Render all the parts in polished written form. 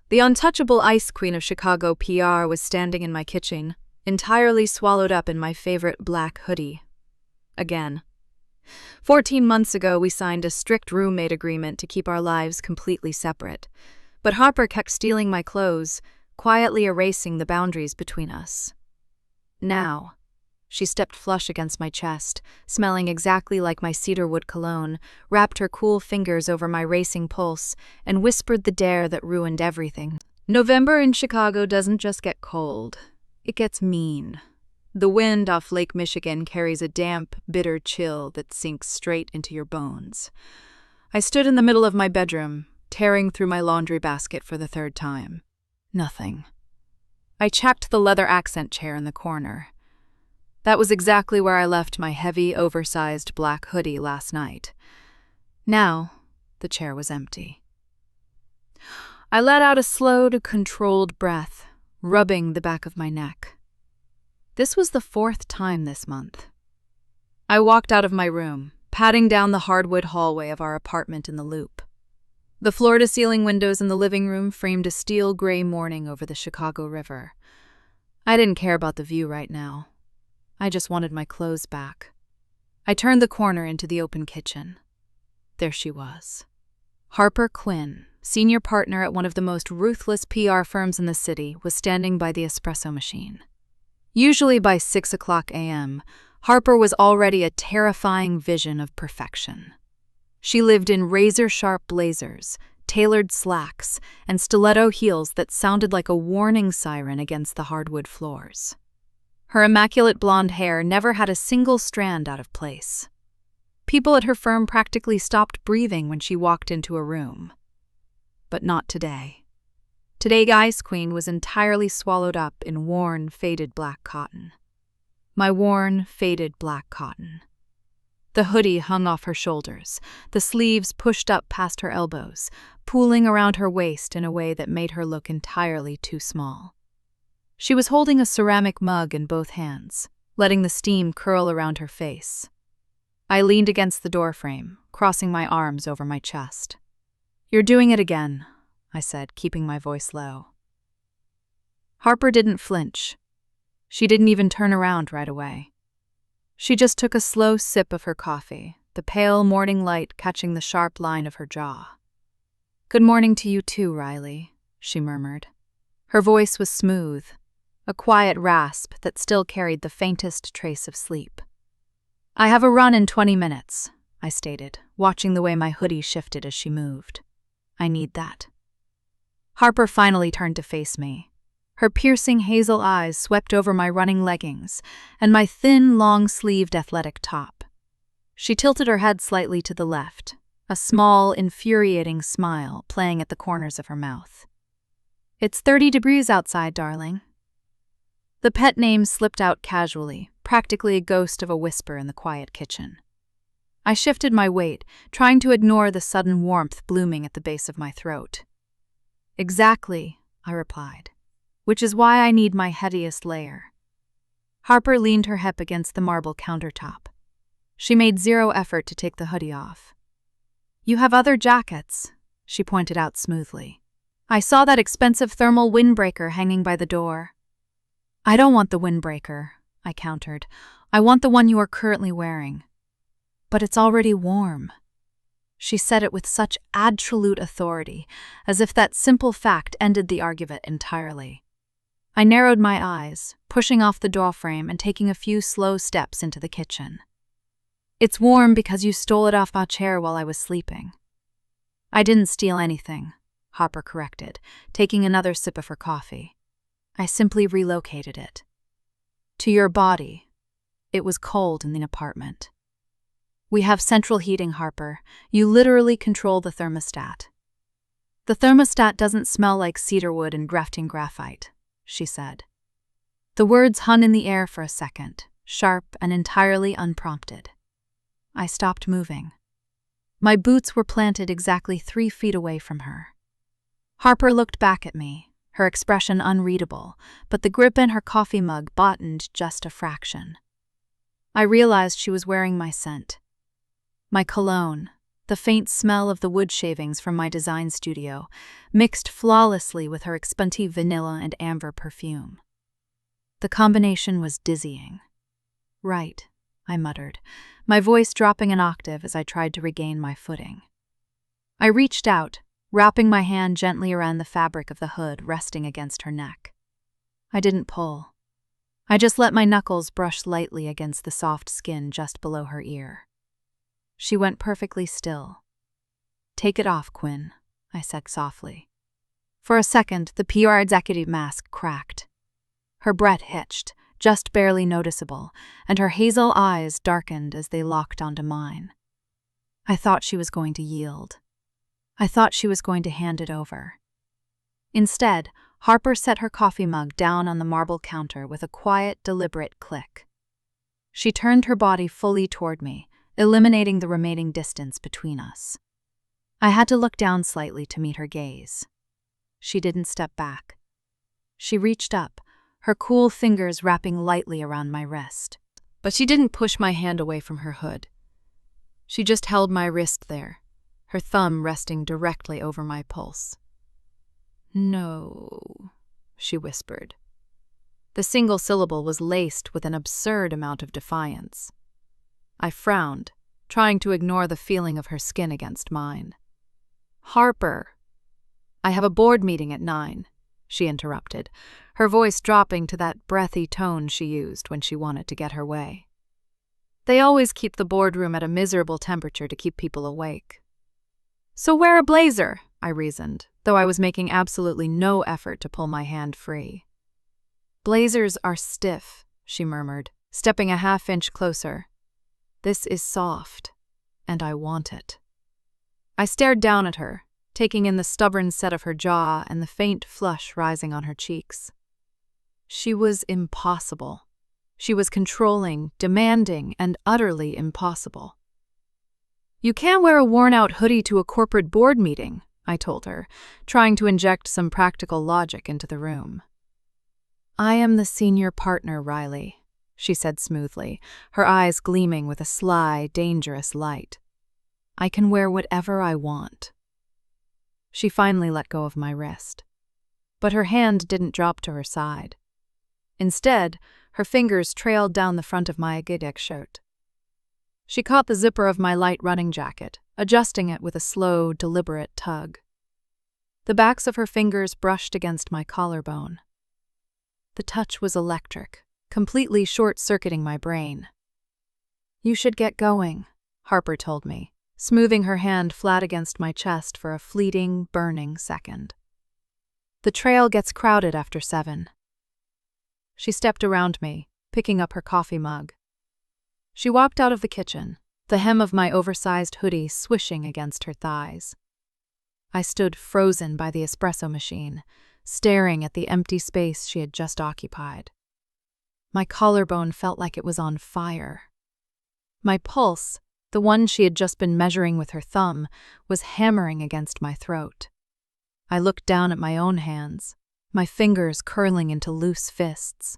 The untouchable ice queen of Chicago PR was standing in my kitchen, entirely swallowed up in my favorite black hoodie. Again. 14 months ago, we signed a strict roommate agreement to keep our lives completely separate. But Harper kept stealing my clothes, quietly erasing the boundaries between us. Now, she stepped flush against my chest, smelling exactly like my cedarwood cologne, wrapped her cool fingers over my racing pulse, and whispered the dare that ruined everything. November in Chicago doesn't just get cold, it gets mean. The wind off Lake Michigan carries a damp, bitter chill that sinks straight into your bones. I stood in the middle of my bedroom, tearing through my laundry basket for the third time. Nothing. I checked the leather accent chair in the corner. That was exactly where I left my heavy, oversized black hoodie last night. Now, the chair was empty. I let out a slow, controlled breath, rubbing the back of my neck. This was the 4th time this month. I walked out of my room, padding down the hardwood hallway of our apartment in the Loop. The floor-to-ceiling windows in the living room framed a steel gray morning over the Chicago River. I didn't care about the view right now. I just wanted my clothes back. I turned the corner into the open kitchen. There she was. Harper Quinn, senior partner at one of the most ruthless PR firms in the city, was standing by the espresso machine. Usually by 6 o'clock a.m., Harper was already a terrifying vision of perfection. She lived in razor-sharp blazers, tailored slacks, and stiletto heels that sounded like a warning siren against the hardwood floors. Her immaculate blonde hair never had a single strand out of place. People at her firm practically stopped breathing when she walked into a room. But not today. Today, Ice Queen was entirely swallowed up in worn, faded black cotton. My worn, faded black cotton. The hoodie hung off her shoulders, the sleeves pushed up past her elbows, pooling around her waist in a way that made her look entirely too small. She was holding a ceramic mug in both hands, letting the steam curl around her face. I leaned against the doorframe, crossing my arms over my chest. "You're doing it again," I said, keeping my voice low. Harper didn't flinch. She didn't even turn around right away. She just took a slow sip of her coffee, the pale morning light catching the sharp line of her jaw. "Good morning to you too, Riley," she murmured. Her voice was smooth, a quiet rasp that still carried the faintest trace of sleep. "I have a run in 20 minutes, I stated, watching the way my hoodie shifted as she moved. "I need that." Harper finally turned to face me. Her piercing hazel eyes swept over my running leggings and my thin, long-sleeved athletic top. She tilted her head slightly to the left, a small, infuriating smile playing at the corners of her mouth. "It's 30 degrees outside, darling." The pet name slipped out casually, practically a ghost of a whisper in the quiet kitchen. I shifted my weight, trying to ignore the sudden warmth blooming at the base of my throat. "Exactly," I replied, "which is why I need my heaviest layer." Harper leaned her hip against the marble countertop. She made zero effort to take the hoodie off. "You have other jackets," she pointed out smoothly. "I saw that expensive thermal windbreaker hanging by the door." "I don't want the windbreaker," I countered. "I want the one you are currently wearing." "But it's already warm." She said it with such absolute authority, as if that simple fact ended the argument entirely. I narrowed my eyes, pushing off the doorframe and taking a few slow steps into the kitchen. "It's warm because you stole it off my chair while I was sleeping." "I didn't steal anything," Harper corrected, taking another sip of her coffee. "I simply relocated it." "To your body." It was cold in the apartment. "We have central heating, Harper. You literally control the thermostat." "The thermostat doesn't smell like cedarwood and grafting graphite," she said. The words hung in the air for a second, sharp and entirely unprompted. I stopped moving. My boots were planted exactly 3 feet away from her. Harper looked back at me, her expression unreadable, but the grip in her coffee mug bottomed just a fraction. I realized she was wearing my scent. My cologne, the faint smell of the wood shavings from my design studio, mixed flawlessly with her expensive vanilla and amber perfume. The combination was dizzying. "Right," I muttered, my voice dropping an octave as I tried to regain my footing. I reached out, wrapping my hand gently around the fabric of the hood resting against her neck. I didn't pull. I just let my knuckles brush lightly against the soft skin just below her ear. She went perfectly still. "Take it off, Quinn," I said softly. For a second, the PR executive mask cracked. Her breath hitched, just barely noticeable, and her hazel eyes darkened as they locked onto mine. I thought she was going to yield. I thought she was going to hand it over. Instead, Harper set her coffee mug down on the marble counter with a quiet, deliberate click. She turned her body fully toward me, eliminating the remaining distance between us. I had to look down slightly to meet her gaze. She didn't step back. She reached up, her cool fingers wrapping lightly around my wrist. But she didn't push my hand away from her hood. She just held my wrist there, her thumb resting directly over my pulse. "No," she whispered. The single syllable was laced with an absurd amount of defiance. I frowned, trying to ignore the feeling of her skin against mine. "Harper, I have a board meeting at 9, she interrupted, her voice dropping to that breathy tone she used when she wanted to get her way. They always keep the boardroom at a miserable temperature to keep people awake. "So wear a blazer," I reasoned, though I was making absolutely no effort to pull my hand free. "Blazers are stiff," she murmured, stepping a half-inch closer. "This is soft, and I want it." I stared down at her, taking in the stubborn set of her jaw and the faint flush rising on her cheeks. She was impossible. She was controlling, demanding, and utterly impossible. "You can't wear a worn-out hoodie to a corporate board meeting," I told her, trying to inject some practical logic into the room. "I am the senior partner, Riley," she said smoothly, her eyes gleaming with a sly, dangerous light. "I can wear whatever I want." She finally let go of my wrist. But her hand didn't drop to her side. Instead, her fingers trailed down the front of my Hoodies shirt. She caught the zipper of my light running jacket, adjusting it with a slow, deliberate tug. The backs of her fingers brushed against my collarbone. The touch was electric, completely short-circuiting my brain. "You should get going," Harper told me, smoothing her hand flat against my chest for a fleeting, burning second. "The trail gets crowded after 7. She stepped around me, picking up her coffee mug. She walked out of the kitchen, the hem of my oversized hoodie swishing against her thighs. I stood frozen by the espresso machine, staring at the empty space she had just occupied. My collarbone felt like it was on fire. My pulse, the one she had just been measuring with her thumb, was hammering against my throat. I looked down at my own hands, my fingers curling into loose fists.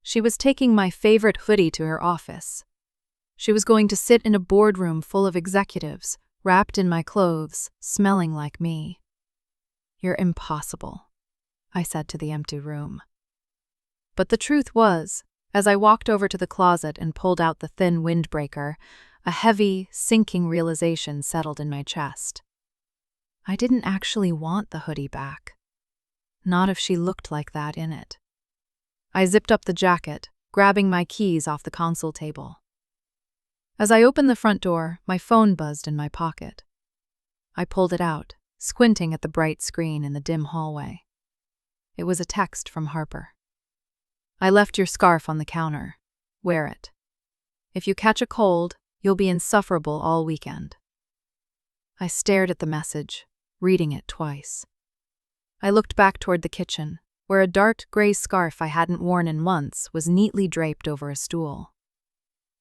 She was taking my favorite hoodie to her office. She was going to sit in a boardroom full of executives, wrapped in my clothes, smelling like me. "You're impossible," I said to the empty room. But the truth was, as I walked over to the closet and pulled out the thin windbreaker, a heavy, sinking realization settled in my chest. I didn't actually want the hoodie back. Not if she looked like that in it. I zipped up the jacket, grabbing my keys off the console table. As I opened the front door, my phone buzzed in my pocket. I pulled it out, squinting at the bright screen in the dim hallway. It was a text from Harper. "I left your scarf on the counter. Wear it. If you catch a cold, you'll be insufferable all weekend." I stared at the message, reading it twice. I looked back toward the kitchen, where a dark gray scarf I hadn't worn in months was neatly draped over a stool.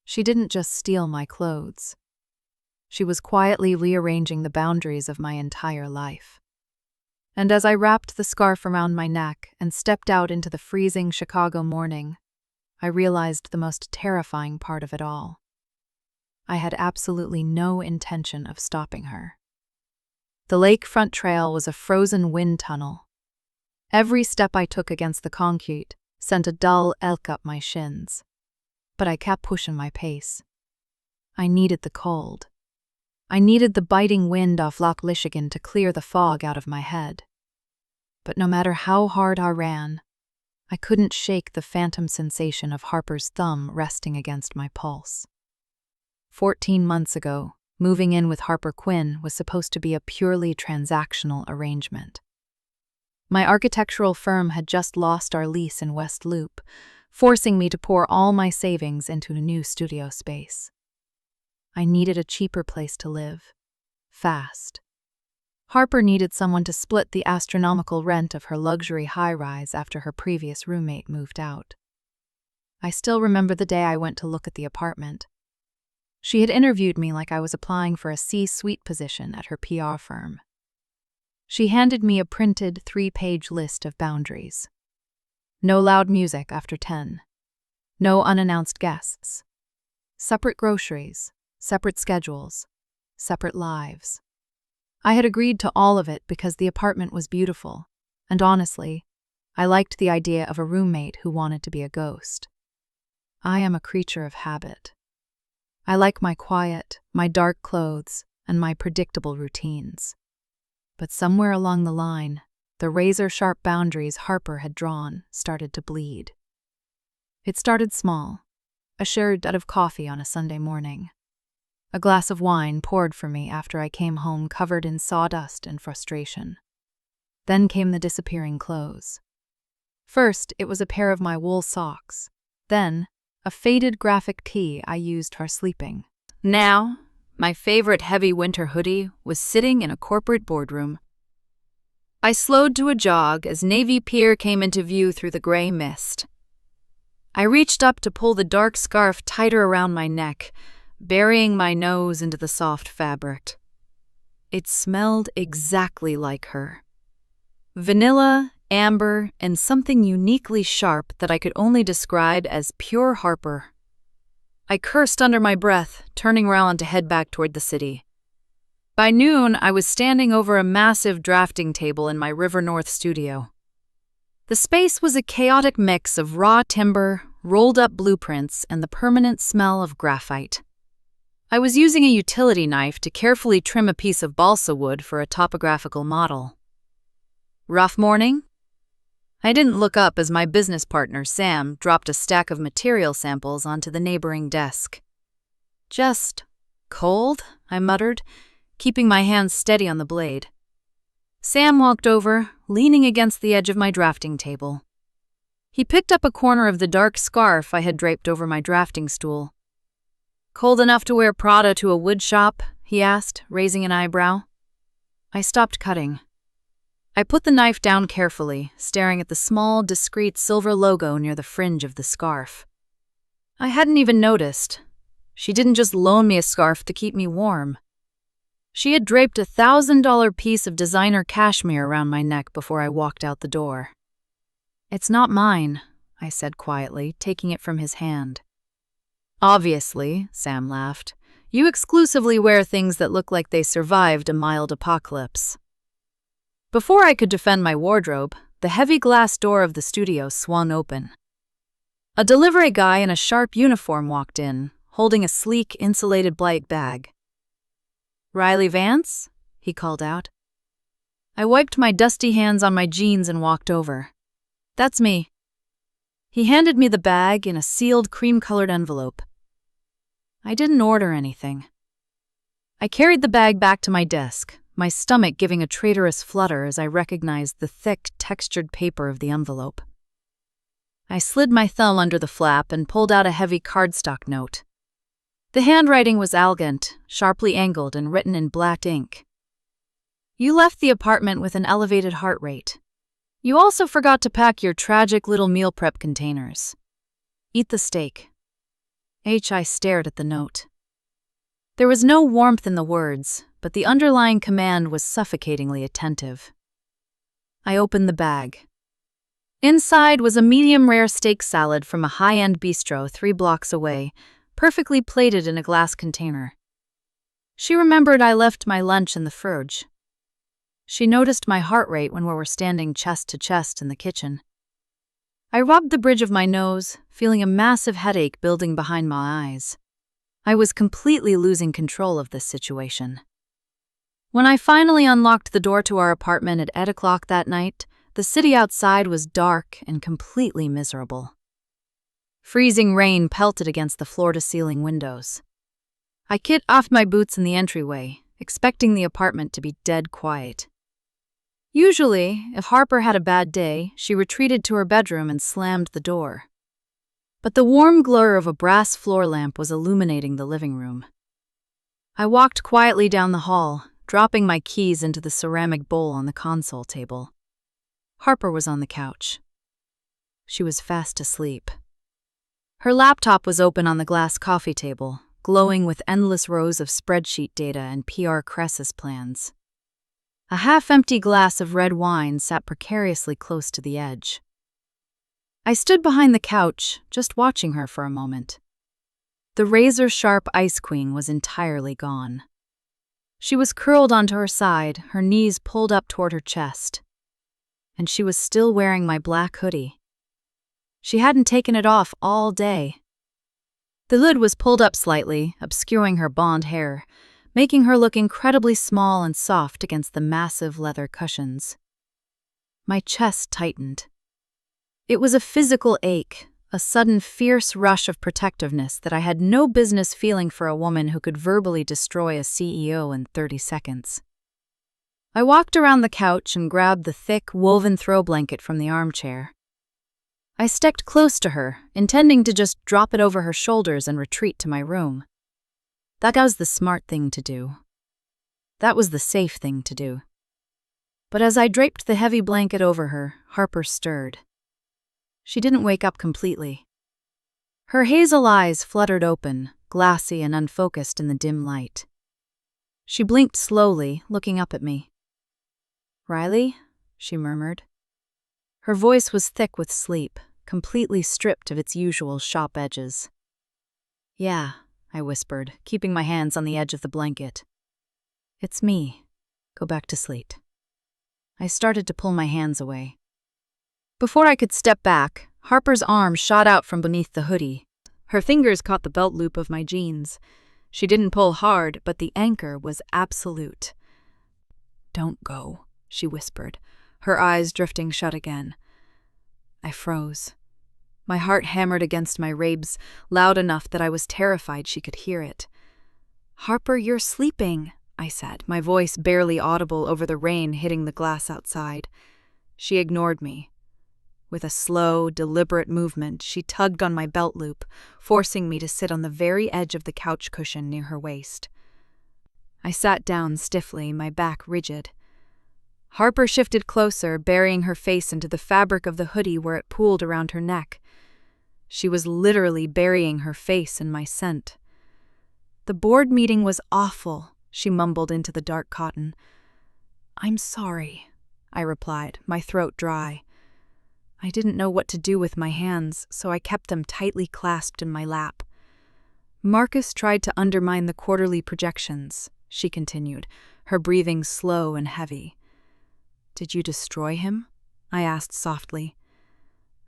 She didn't just steal my clothes. She was quietly rearranging the boundaries of my entire life. And as I wrapped the scarf around my neck and stepped out into the freezing Chicago morning, I realized the most terrifying part of it all. I had absolutely no intention of stopping her. The lakefront trail was a frozen wind tunnel. Every step I took against the concrete sent a dull elk up my shins. But I kept pushing my pace. I needed the cold. I needed the biting wind off Loch Michigan to clear the fog out of my head. But no matter how hard I ran, I couldn't shake the phantom sensation of Harper's thumb resting against my pulse. 14 months ago, moving in with Harper Quinn was supposed to be a purely transactional arrangement. My architectural firm had just lost our lease in West Loop, forcing me to pour all my savings into a new studio space. I needed a cheaper place to live. Fast. Harper needed someone to split the astronomical rent of her luxury high-rise after her previous roommate moved out. I still remember the day I went to look at the apartment. She had interviewed me like I was applying for a C-suite position at her PR firm. She handed me a printed 3-page list of boundaries. No loud music after 10. No unannounced guests. Separate groceries, separate schedules, separate lives. I had agreed to all of it because the apartment was beautiful, and honestly, I liked the idea of a roommate who wanted to be a ghost. I am a creature of habit. I like my quiet, my dark clothes, and my predictable routines. But somewhere along the line, the razor-sharp boundaries Harper had drawn started to bleed. It started small, a shared cup of coffee on a Sunday morning. A glass of wine poured for me after I came home covered in sawdust and frustration. Then came the disappearing clothes. First, it was a pair of my wool socks. Then, a faded graphic tee I used for sleeping. Now, my favorite heavy winter hoodie was sitting in a corporate boardroom. I slowed to a jog as Navy Pier came into view through the gray mist. I reached up to pull the dark scarf tighter around my neck, burying my nose into the soft fabric. It smelled exactly like her. Vanilla, amber, and something uniquely sharp that I could only describe as pure Harper. I cursed under my breath, turning around to head back toward the city. By noon, I was standing over a massive drafting table in my River North studio. The space was a chaotic mix of raw timber, rolled-up blueprints, and the permanent smell of graphite. I was using a utility knife to carefully trim a piece of balsa wood for a topographical model. Rough morning? I didn't look up as my business partner, Sam, dropped a stack of material samples onto the neighboring desk. Just cold, I muttered, keeping my hands steady on the blade. Sam walked over, leaning against the edge of my drafting table. He picked up a corner of the dark scarf I had draped over my drafting stool. Cold enough to wear Prada to a wood shop? He asked, raising an eyebrow. I stopped cutting. I put the knife down carefully, staring at the small, discreet silver logo near the fringe of the scarf. I hadn't even noticed. She didn't just loan me a scarf to keep me warm. She had draped a $1,000 piece of designer cashmere around my neck before I walked out the door. It's not mine, I said quietly, taking it from his hand. Obviously, Sam laughed. You exclusively wear things that look like they survived a mild apocalypse. Before I could defend my wardrobe, the heavy glass door of the studio swung open. A delivery guy in a sharp uniform walked in, holding a sleek, insulated black bag. Riley Vance? He called out. I wiped my dusty hands on my jeans and walked over. That's me. He handed me the bag in a sealed cream-colored envelope. I didn't order anything. I carried the bag back to my desk, my stomach giving a traitorous flutter as I recognized the thick, textured paper of the envelope. I slid my thumb under the flap and pulled out a heavy cardstock note. The handwriting was elegant, sharply angled, and written in black ink. You left the apartment with an elevated heart rate. You also forgot to pack your tragic little meal prep containers. Eat the steak. I stared at the note. There was no warmth in the words, but the underlying command was suffocatingly attentive. I opened the bag. Inside was a medium-rare steak salad from a high-end bistro 3 blocks away, perfectly plated in a glass container. She remembered I left my lunch in the fridge. She noticed my heart rate when we were standing chest to chest in the kitchen. I rubbed the bridge of my nose, feeling a massive headache building behind my eyes. I was completely losing control of this situation. When I finally unlocked the door to our apartment at 8 o'clock that night, the city outside was dark and completely miserable. Freezing rain pelted against the floor-to-ceiling windows. I kicked off my boots in the entryway, expecting the apartment to be dead quiet. Usually, if Harper had a bad day, she retreated to her bedroom and slammed the door. But the warm glare of a brass floor lamp was illuminating the living room. I walked quietly down the hall, dropping my keys into the ceramic bowl on the console table. Harper was on the couch. She was fast asleep. Her laptop was open on the glass coffee table, glowing with endless rows of spreadsheet data and PR crisis plans. A half-empty glass of red wine sat precariously close to the edge. I stood behind the couch, just watching her for a moment. The razor-sharp ice queen was entirely gone. She was curled onto her side, her knees pulled up toward her chest. And she was still wearing my black hoodie. She hadn't taken it off all day. The lid was pulled up slightly, obscuring her blonde hair, making her look incredibly small and soft against the massive leather cushions. My chest tightened. It was a physical ache, a sudden fierce rush of protectiveness that I had no business feeling for a woman who could verbally destroy a CEO in 30 seconds. I walked around the couch and grabbed the thick, woven throw blanket from the armchair. I stepped close to her, intending to just drop it over her shoulders and retreat to my room. That was the smart thing to do. That was the safe thing to do. But as I draped the heavy blanket over her, Harper stirred. She didn't wake up completely. Her hazel eyes fluttered open, glassy and unfocused in the dim light. She blinked slowly, looking up at me. "Riley?" she murmured. Her voice was thick with sleep, completely stripped of its usual sharp edges. "Yeah," I whispered, keeping my hands on the edge of the blanket. "It's me. Go back to sleep." I started to pull my hands away. Before I could step back, Harper's arm shot out from beneath the hoodie. Her fingers caught the belt loop of my jeans. She didn't pull hard, but the anchor was absolute. "Don't go," she whispered, her eyes drifting shut again. I froze. My heart hammered against my ribs, loud enough that I was terrified she could hear it. "Harper, you're sleeping," I said, my voice barely audible over the rain hitting the glass outside. She ignored me. With a slow, deliberate movement, she tugged on my belt loop, forcing me to sit on the very edge of the couch cushion near her waist. I sat down stiffly, my back rigid. Harper shifted closer, burying her face into the fabric of the hoodie where it pooled around her neck. She was literally burying her face in my scent. "The board meeting was awful," she mumbled into the dark cotton. "I'm sorry," I replied, my throat dry. I didn't know what to do with my hands, so I kept them tightly clasped in my lap. "Marcus tried to undermine the quarterly projections," she continued, her breathing slow and heavy. "Did you destroy him?" I asked softly.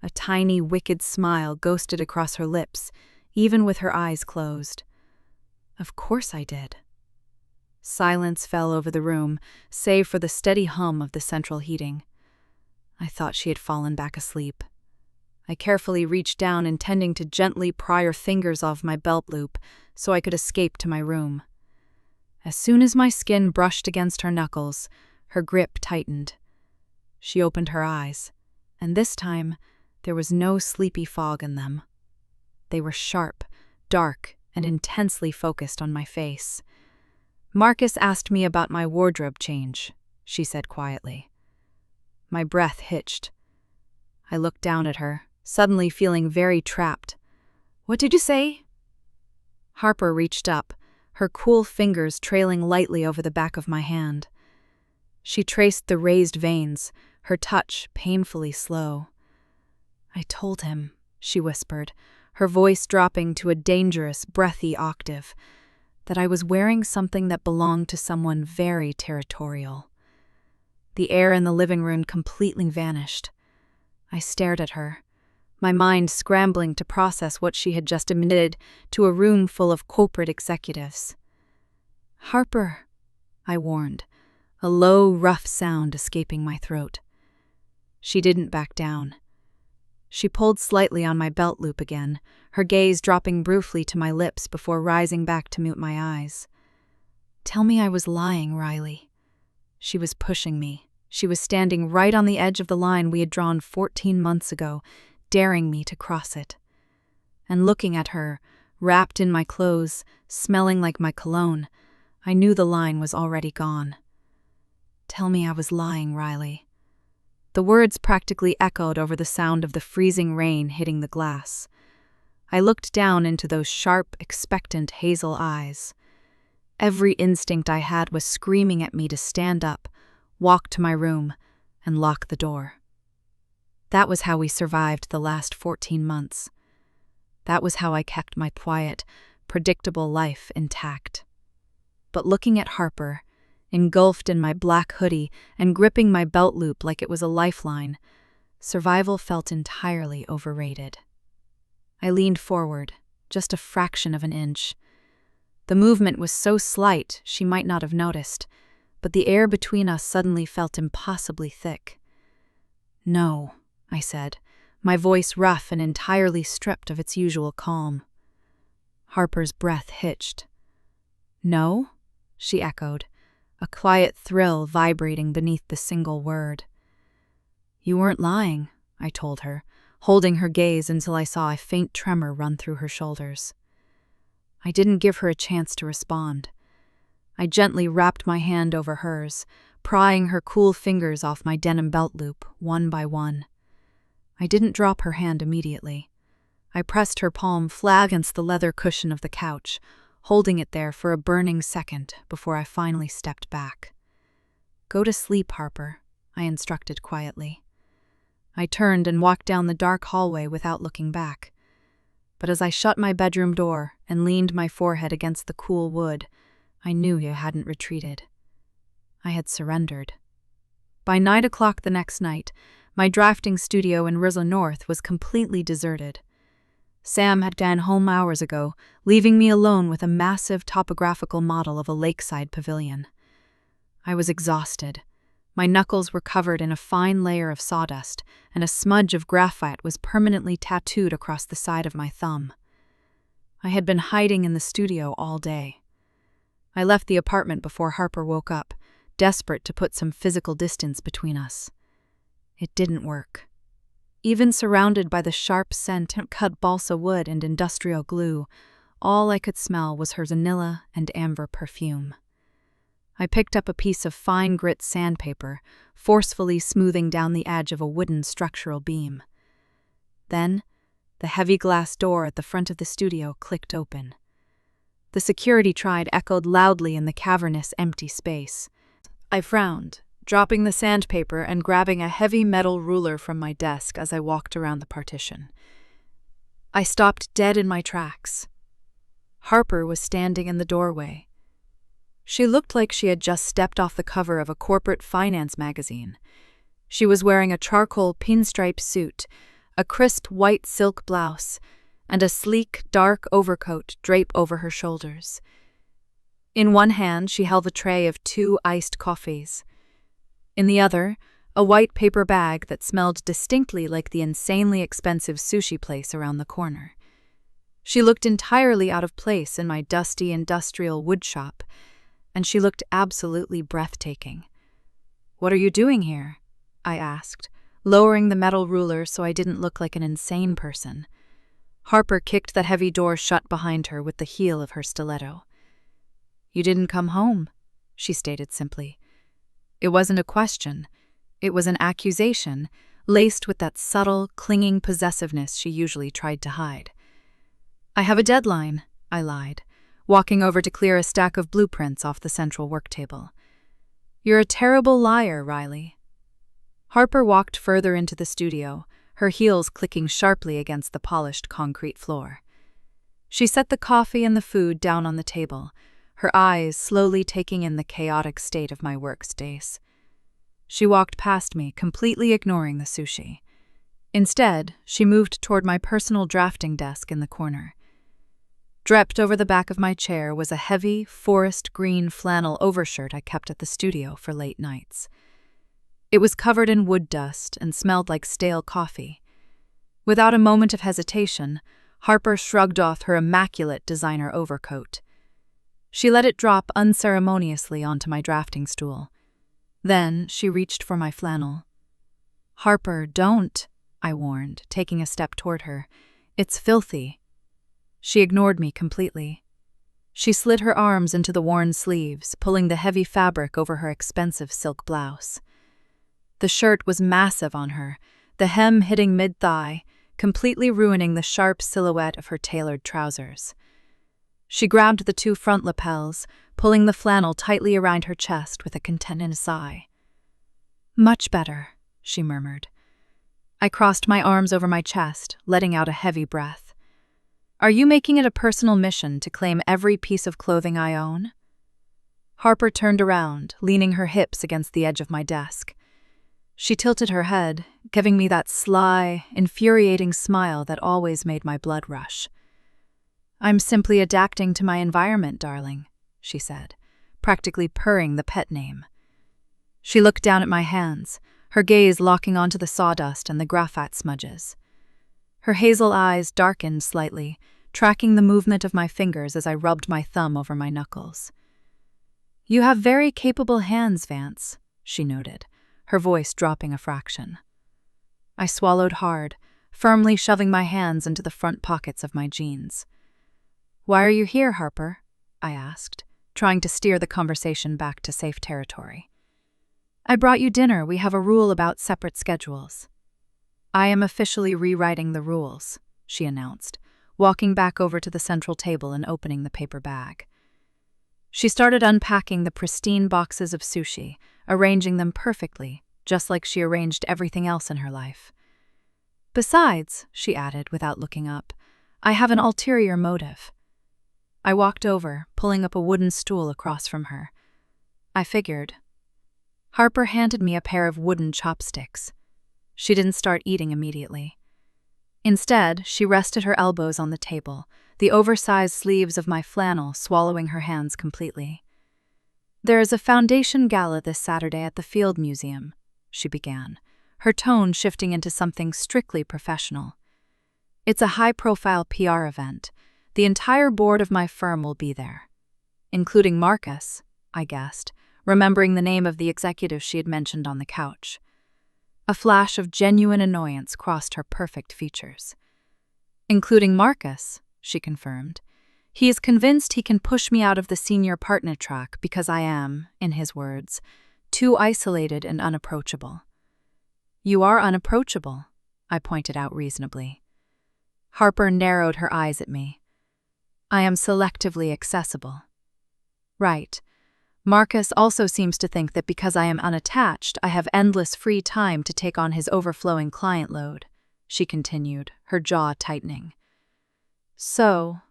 A tiny, wicked smile ghosted across her lips, even with her eyes closed. "Of course I did." Silence fell over the room, save for the steady hum of the central heating. I thought she had fallen back asleep. I carefully reached down, intending to gently pry her fingers off my belt loop so I could escape to my room. As soon as my skin brushed against her knuckles, her grip tightened. She opened her eyes, and this time there was no sleepy fog in them. They were sharp, dark, and intensely focused on my face. "Marcus asked me about my wardrobe change," she said quietly. My breath hitched. I looked down at her, suddenly feeling very trapped. "What did you say?" Harper reached up, her cool fingers trailing lightly over the back of my hand. She traced the raised veins, her touch painfully slow. "I told him," she whispered, her voice dropping to a dangerous, breathy octave, that I was wearing something that belonged to someone very territorial. The air in the living room completely vanished. I stared at her, my mind scrambling to process what she had just admitted to a room full of corporate executives. "Harper," I warned, a low, rough sound escaping my throat. She didn't back down. She pulled slightly on my belt loop again, her gaze dropping briefly to my lips before rising back to mute my eyes. "Tell me I was lying, Riley." She was pushing me. She was standing right on the edge of the line we had drawn 14 months ago, daring me to cross it. And looking at her, wrapped in my clothes, smelling like my cologne, I knew the line was already gone. "Tell me I was lying, Riley." The words practically echoed over the sound of the freezing rain hitting the glass. I looked down into those sharp, expectant hazel eyes. Every instinct I had was screaming at me to stand up, walk to my room, and lock the door. That was how we survived the last 14 months. That was how I kept my quiet, predictable life intact. But looking at Harper, engulfed in my black hoodie and gripping my belt loop like it was a lifeline, survival felt entirely overrated. I leaned forward, just a fraction of an inch. The movement was so slight she might not have noticed, but the air between us suddenly felt impossibly thick. "No," I said, my voice rough and entirely stripped of its usual calm. Harper's breath hitched. "No?" she echoed, a quiet thrill vibrating beneath the single word. "You weren't lying," I told her, holding her gaze until I saw a faint tremor run through her shoulders. I didn't give her a chance to respond. I gently wrapped my hand over hers, prying her cool fingers off my denim belt loop, one by one. I didn't drop her hand immediately. I pressed her palm flat against the leather cushion of the couch, holding it there for a burning second before I finally stepped back. "Go to sleep, Harper," I instructed quietly. I turned and walked down the dark hallway without looking back. But as I shut my bedroom door and leaned my forehead against the cool wood, I knew I hadn't retreated. I had surrendered. By 9 o'clock the next night, my drafting studio in Rizla North was completely deserted. Sam had gone home hours ago, leaving me alone with a massive topographical model of a lakeside pavilion. I was exhausted. My knuckles were covered in a fine layer of sawdust, and a smudge of graphite was permanently tattooed across the side of my thumb. I had been hiding in the studio all day. I left the apartment before Harper woke up, desperate to put some physical distance between us. It didn't work. Even surrounded by the sharp scent of cut balsa wood and industrial glue, all I could smell was her vanilla and amber perfume. I picked up a piece of fine grit sandpaper, forcefully smoothing down the edge of a wooden structural beam. Then, the heavy glass door at the front of the studio clicked open. The security tride echoed loudly in the cavernous, empty space. I frowned, dropping the sandpaper and grabbing a heavy metal ruler from my desk as I walked around the partition. I stopped dead in my tracks. Harper was standing in the doorway. She looked like she had just stepped off the cover of a corporate finance magazine. She was wearing a charcoal pinstripe suit, a crisp white silk blouse, and a sleek, dark overcoat draped over her shoulders. In one hand, she held a tray of 2 iced coffees. In the other, a white paper bag that smelled distinctly like the insanely expensive sushi place around the corner. She looked entirely out of place in my dusty industrial woodshop, and she looked absolutely breathtaking. "What are you doing here?" I asked, lowering the metal ruler so I didn't look like an insane person. Harper kicked that heavy door shut behind her with the heel of her stiletto. "You didn't come home," she stated simply. It wasn't a question. It was an accusation, laced with that subtle, clinging possessiveness she usually tried to hide. "I have a deadline," I lied, walking over to clear a stack of blueprints off the central work table. "You're a terrible liar, Riley." Harper walked further into the studio, her heels clicking sharply against the polished concrete floor. She set the coffee and the food down on the table, her eyes slowly taking in the chaotic state of my workspace. She walked past me, completely ignoring the sushi. Instead, she moved toward my personal drafting desk in the corner. Draped over the back of my chair was a heavy, forest green flannel overshirt I kept at the studio for late nights. It was covered in wood dust and smelled like stale coffee. Without a moment of hesitation, Harper shrugged off her immaculate designer overcoat. She let it drop unceremoniously onto my drafting stool. Then she reached for my flannel. "Harper, don't," I warned, taking a step toward her. "It's filthy." She ignored me completely. She slid her arms into the worn sleeves, pulling the heavy fabric over her expensive silk blouse. The shirt was massive on her, the hem hitting mid-thigh, completely ruining the sharp silhouette of her tailored trousers. She grabbed the two front lapels, pulling the flannel tightly around her chest with a contented sigh. "Much better," she murmured. I crossed my arms over my chest, letting out a heavy breath. "Are you making it a personal mission to claim every piece of clothing I own?" Harper turned around, leaning her hips against the edge of my desk. She tilted her head, giving me that sly, infuriating smile that always made my blood rush. "I'm simply adapting to my environment, darling," she said, practically purring the pet name. She looked down at my hands, her gaze locking onto the sawdust and the graphite smudges. Her hazel eyes darkened slightly, tracking the movement of my fingers as I rubbed my thumb over my knuckles. "You have very capable hands, Vance," she noted, her voice dropping a fraction. I swallowed hard, firmly shoving my hands into the front pockets of my jeans. "Why are you here, Harper?" I asked, trying to steer the conversation back to safe territory. "I brought you dinner. We have a rule about separate schedules." "I am officially rewriting the rules," she announced, walking back over to the central table and opening the paper bag. She started unpacking the pristine boxes of sushi, arranging them perfectly, just like she arranged everything else in her life. "Besides," she added without looking up, "I have an ulterior motive." I walked over, pulling up a wooden stool across from her. I figured. Harper handed me a pair of wooden chopsticks. She didn't start eating immediately. Instead, she rested her elbows on the table, the oversized sleeves of my flannel swallowing her hands completely. "There is a foundation gala this Saturday at the Field Museum," she began, her tone shifting into something strictly professional. "It's a high-profile PR event. The entire board of my firm will be there." "Including Marcus," I guessed, remembering the name of the executive she had mentioned on the couch. A flash of genuine annoyance crossed her perfect features. "Including Marcus," she confirmed. "He is convinced he can push me out of the senior partner track because I am, in his words, too isolated and unapproachable." "You are unapproachable," I pointed out reasonably. Harper narrowed her eyes at me. "I am selectively accessible." "Right. Marcus also seems to think that because I am unattached, I have endless free time to take on his overflowing client load," she continued, her jaw tightening. "So,"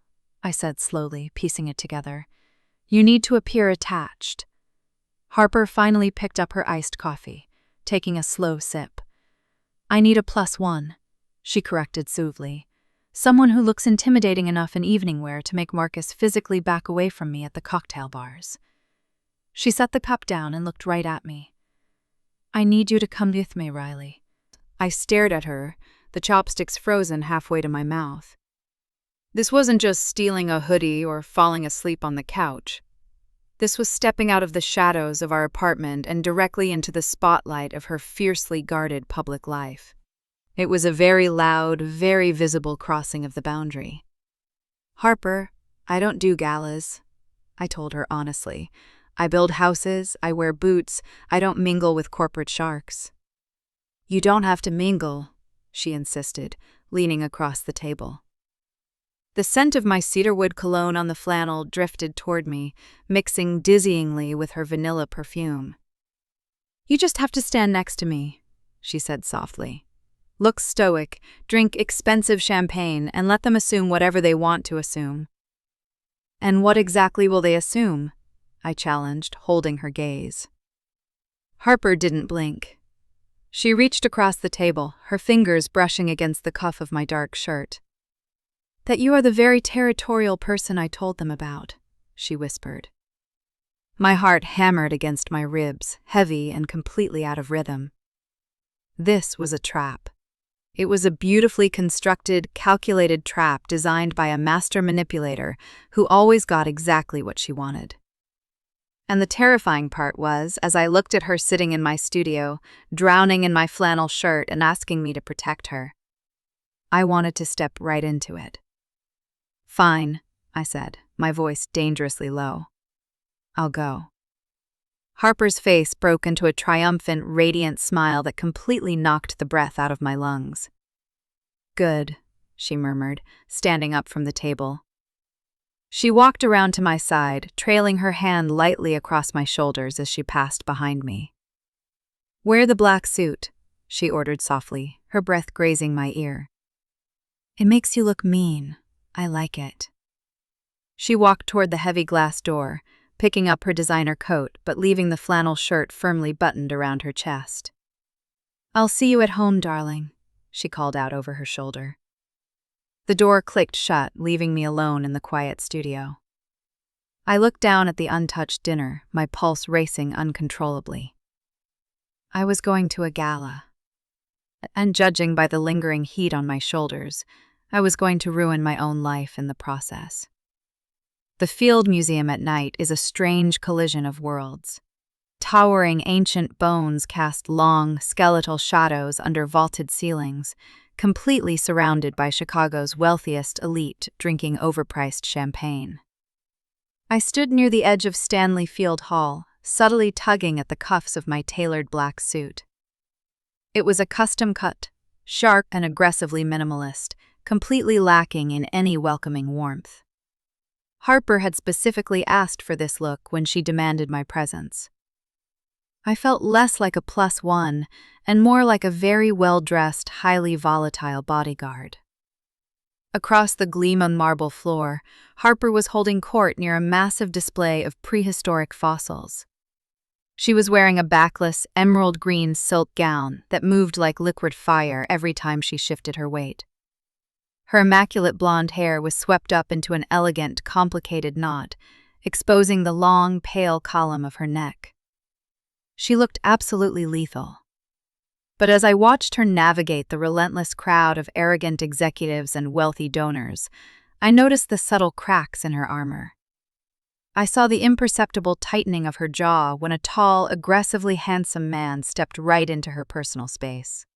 I said slowly, piecing it together, "you need to appear attached." Harper finally picked up her iced coffee, taking a slow sip. "I need a +1, she corrected suavely. "Someone who looks intimidating enough in evening wear to make Marcus physically back away from me at the cocktail bars." She set the cup down and looked right at me. "I need you to come with me, Riley." I stared at her, the chopsticks frozen halfway to my mouth. This wasn't just stealing a hoodie or falling asleep on the couch. This was stepping out of the shadows of our apartment and directly into the spotlight of her fiercely guarded public life. It was a very loud, very visible crossing of the boundary. "Harper, I don't do galas," I told her honestly. "I build houses, I wear boots, I don't mingle with corporate sharks." "You don't have to mingle," she insisted, leaning across the table. The scent of my cedarwood cologne on the flannel drifted toward me, mixing dizzyingly with her vanilla perfume. "You just have to stand next to me," she said softly. look stoic, drink expensive champagne, and let them assume whatever they want to assume." "And what exactly will they assume?" I challenged, holding her gaze. Harper didn't blink. She reached across the table, her fingers brushing against the cuff of my dark shirt. "That you are the very territorial person I told them about," she whispered. My heart hammered against my ribs, heavy and completely out of rhythm. This was a trap. It was a beautifully constructed, calculated trap designed by a master manipulator who always got exactly what she wanted. And the terrifying part was, as I looked at her sitting in my studio, drowning in my flannel shirt and asking me to protect her, I wanted to step right into it. "Fine," I said, my voice dangerously low. "I'll go." Harper's face broke into a triumphant, radiant smile that completely knocked the breath out of my lungs. "Good," she murmured, standing up from the table. She walked around to my side, trailing her hand lightly across my shoulders as she passed behind me. "Wear the black suit," she ordered softly, her breath grazing my ear. "It makes you look mean. I like it." She walked toward the heavy glass door, picking up her designer coat but leaving the flannel shirt firmly buttoned around her chest. "I'll see you at home, darling," she called out over her shoulder. The door clicked shut, leaving me alone in the quiet studio. I looked down at the untouched dinner, my pulse racing uncontrollably. I was going to a gala, and judging by the lingering heat on my shoulders, I was going to ruin my own life in the process. The Field Museum at night is a strange collision of worlds. Towering ancient bones cast long, skeletal shadows under vaulted ceilings, completely surrounded by Chicago's wealthiest elite drinking overpriced champagne. I stood near the edge of Stanley Field Hall, subtly tugging at the cuffs of my tailored black suit. It was a custom cut, sharp and aggressively minimalist, completely lacking in any welcoming warmth. Harper had specifically asked for this look when she demanded my presence. I felt less like a +1 and more like a very well-dressed, highly volatile bodyguard. Across the gleaming marble floor, Harper was holding court near a massive display of prehistoric fossils. She was wearing a backless, emerald-green silk gown that moved like liquid fire every time she shifted her weight. Her immaculate blonde hair was swept up into an elegant, complicated knot, exposing the long, pale column of her neck. She looked absolutely lethal. But as I watched her navigate the relentless crowd of arrogant executives and wealthy donors, I noticed the subtle cracks in her armor. I saw the imperceptible tightening of her jaw when a tall, aggressively handsome man stepped right into her personal space.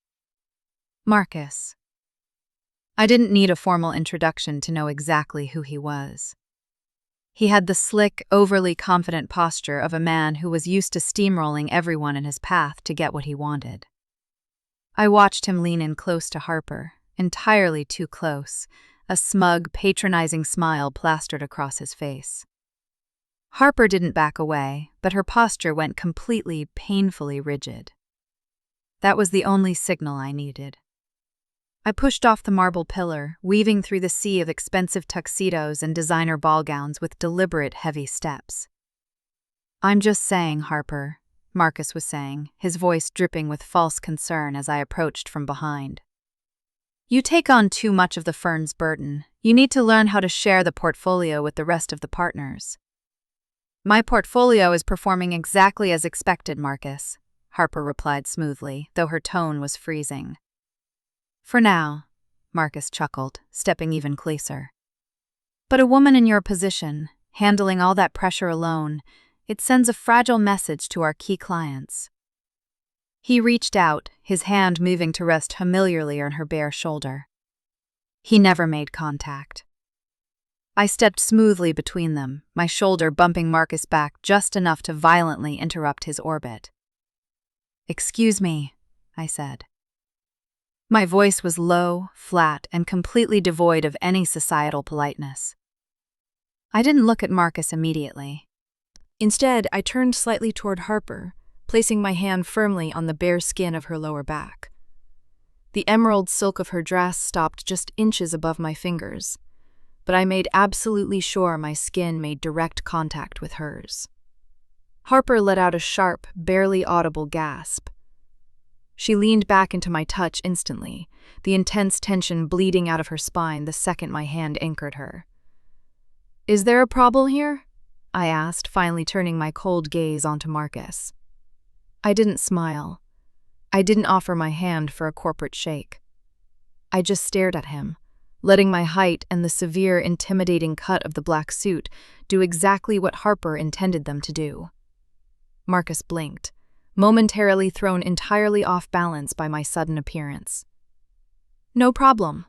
Marcus. I didn't need a formal introduction to know exactly who he was. He had the slick, overly confident posture of a man who was used to steamrolling everyone in his path to get what he wanted. I watched him lean in close to Harper, entirely too close, a smug, patronizing smile plastered across his face. Harper didn't back away, but her posture went completely, painfully rigid. That was the only signal I needed. I pushed off the marble pillar, weaving through the sea of expensive tuxedos and designer ball gowns with deliberate, heavy steps. "I'm just saying, Harper," Marcus was saying, his voice dripping with false concern as I approached from behind. "You take on too much of the firm's burden. You need to learn how to share the portfolio with the rest of the partners." "My portfolio is performing exactly as expected, Marcus," Harper replied smoothly, though her tone was freezing. "For now," Marcus chuckled, stepping even closer. "But a woman in your position, handling all that pressure alone, it sends a fragile message to our key clients." He reached out, his hand moving to rest familiarly on her bare shoulder. He never made contact. I stepped smoothly between them, my shoulder bumping Marcus back just enough to violently interrupt his orbit. "Excuse me," I said. My voice was low, flat, and completely devoid of any societal politeness. I didn't look at Marcus immediately. Instead, I turned slightly toward Harper, placing my hand firmly on the bare skin of her lower back. The emerald silk of her dress stopped just inches above my fingers, but I made absolutely sure my skin made direct contact with hers. Harper let out a sharp, barely audible gasp. She leaned back into my touch instantly, the intense tension bleeding out of her spine the second my hand anchored her. "Is there a problem here?" I asked, finally turning my cold gaze onto Marcus. I didn't smile. I didn't offer my hand for a corporate shake. I just stared at him, letting my height and the severe, intimidating cut of the black suit do exactly what Harper intended them to do. Marcus blinked, momentarily thrown entirely off balance by my sudden appearance. "No problem,"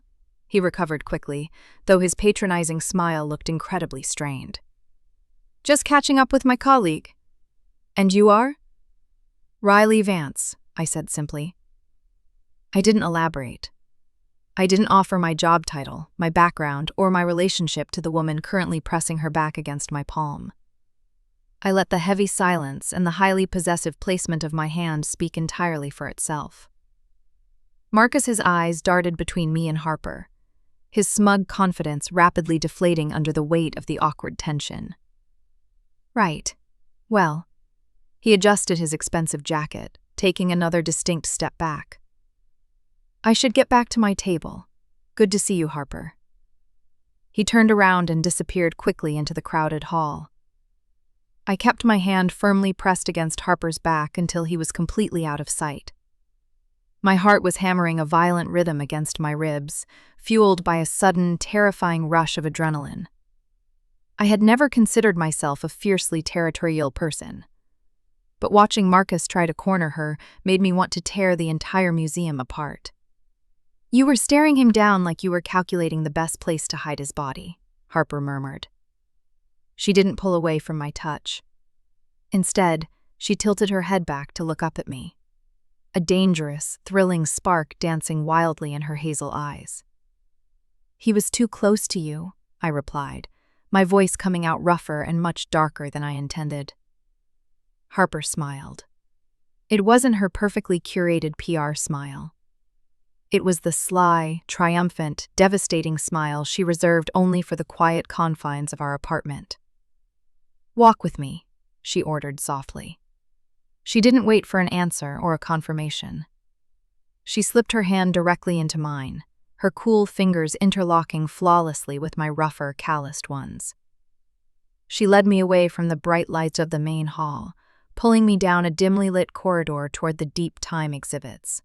he recovered quickly, though his patronizing smile looked incredibly strained. "Just catching up with my colleague." "And you are?" "Riley Vance," I said simply. I didn't elaborate. I didn't offer my job title, my background, or my relationship to the woman currently pressing her back against my palm. I let the heavy silence and the highly possessive placement of my hand speak entirely for itself. Marcus's eyes darted between me and Harper, his smug confidence rapidly deflating under the weight of the awkward tension. "Right. Well." He adjusted his expensive jacket, taking another distinct step back. "I should get back to my table. Good to see you, Harper." He turned around and disappeared quickly into the crowded hall. I kept my hand firmly pressed against Harper's back until he was completely out of sight. My heart was hammering a violent rhythm against my ribs, fueled by a sudden, terrifying rush of adrenaline. I had never considered myself a fiercely territorial person, but watching Marcus try to corner her made me want to tear the entire museum apart. "You were staring him down like you were calculating the best place to hide his body," Harper murmured. She didn't pull away from my touch. Instead, she tilted her head back to look up at me, a dangerous, thrilling spark dancing wildly in her hazel eyes. "He was too close to you," I replied, my voice coming out rougher and much darker than I intended. Harper smiled. It wasn't her perfectly curated PR smile. It was the sly, triumphant, devastating smile she reserved only for the quiet confines of our apartment. "Walk with me," she ordered softly. She didn't wait for an answer or a confirmation. She slipped her hand directly into mine, her cool fingers interlocking flawlessly with my rougher, calloused ones. She led me away from the bright lights of the main hall, pulling me down a dimly lit corridor toward the deep time exhibits.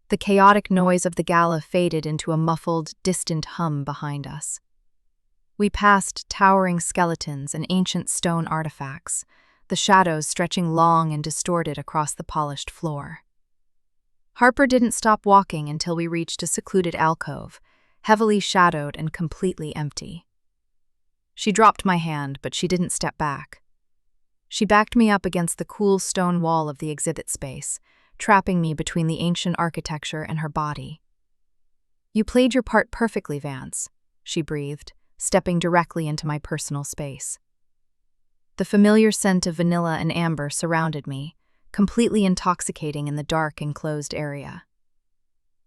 The chaotic noise of the gala faded into a muffled, distant hum behind us. We passed towering skeletons and ancient stone artifacts, the shadows stretching long and distorted across the polished floor. Harper didn't stop walking until we reached a secluded alcove, heavily shadowed and completely empty. She dropped my hand, but she didn't step back. She backed me up against the cool stone wall of the exhibit space, trapping me between the ancient architecture and her body. "You played your part perfectly, Vance," she breathed, stepping directly into my personal space. The familiar scent of vanilla and amber surrounded me, completely intoxicating in the dark, enclosed area.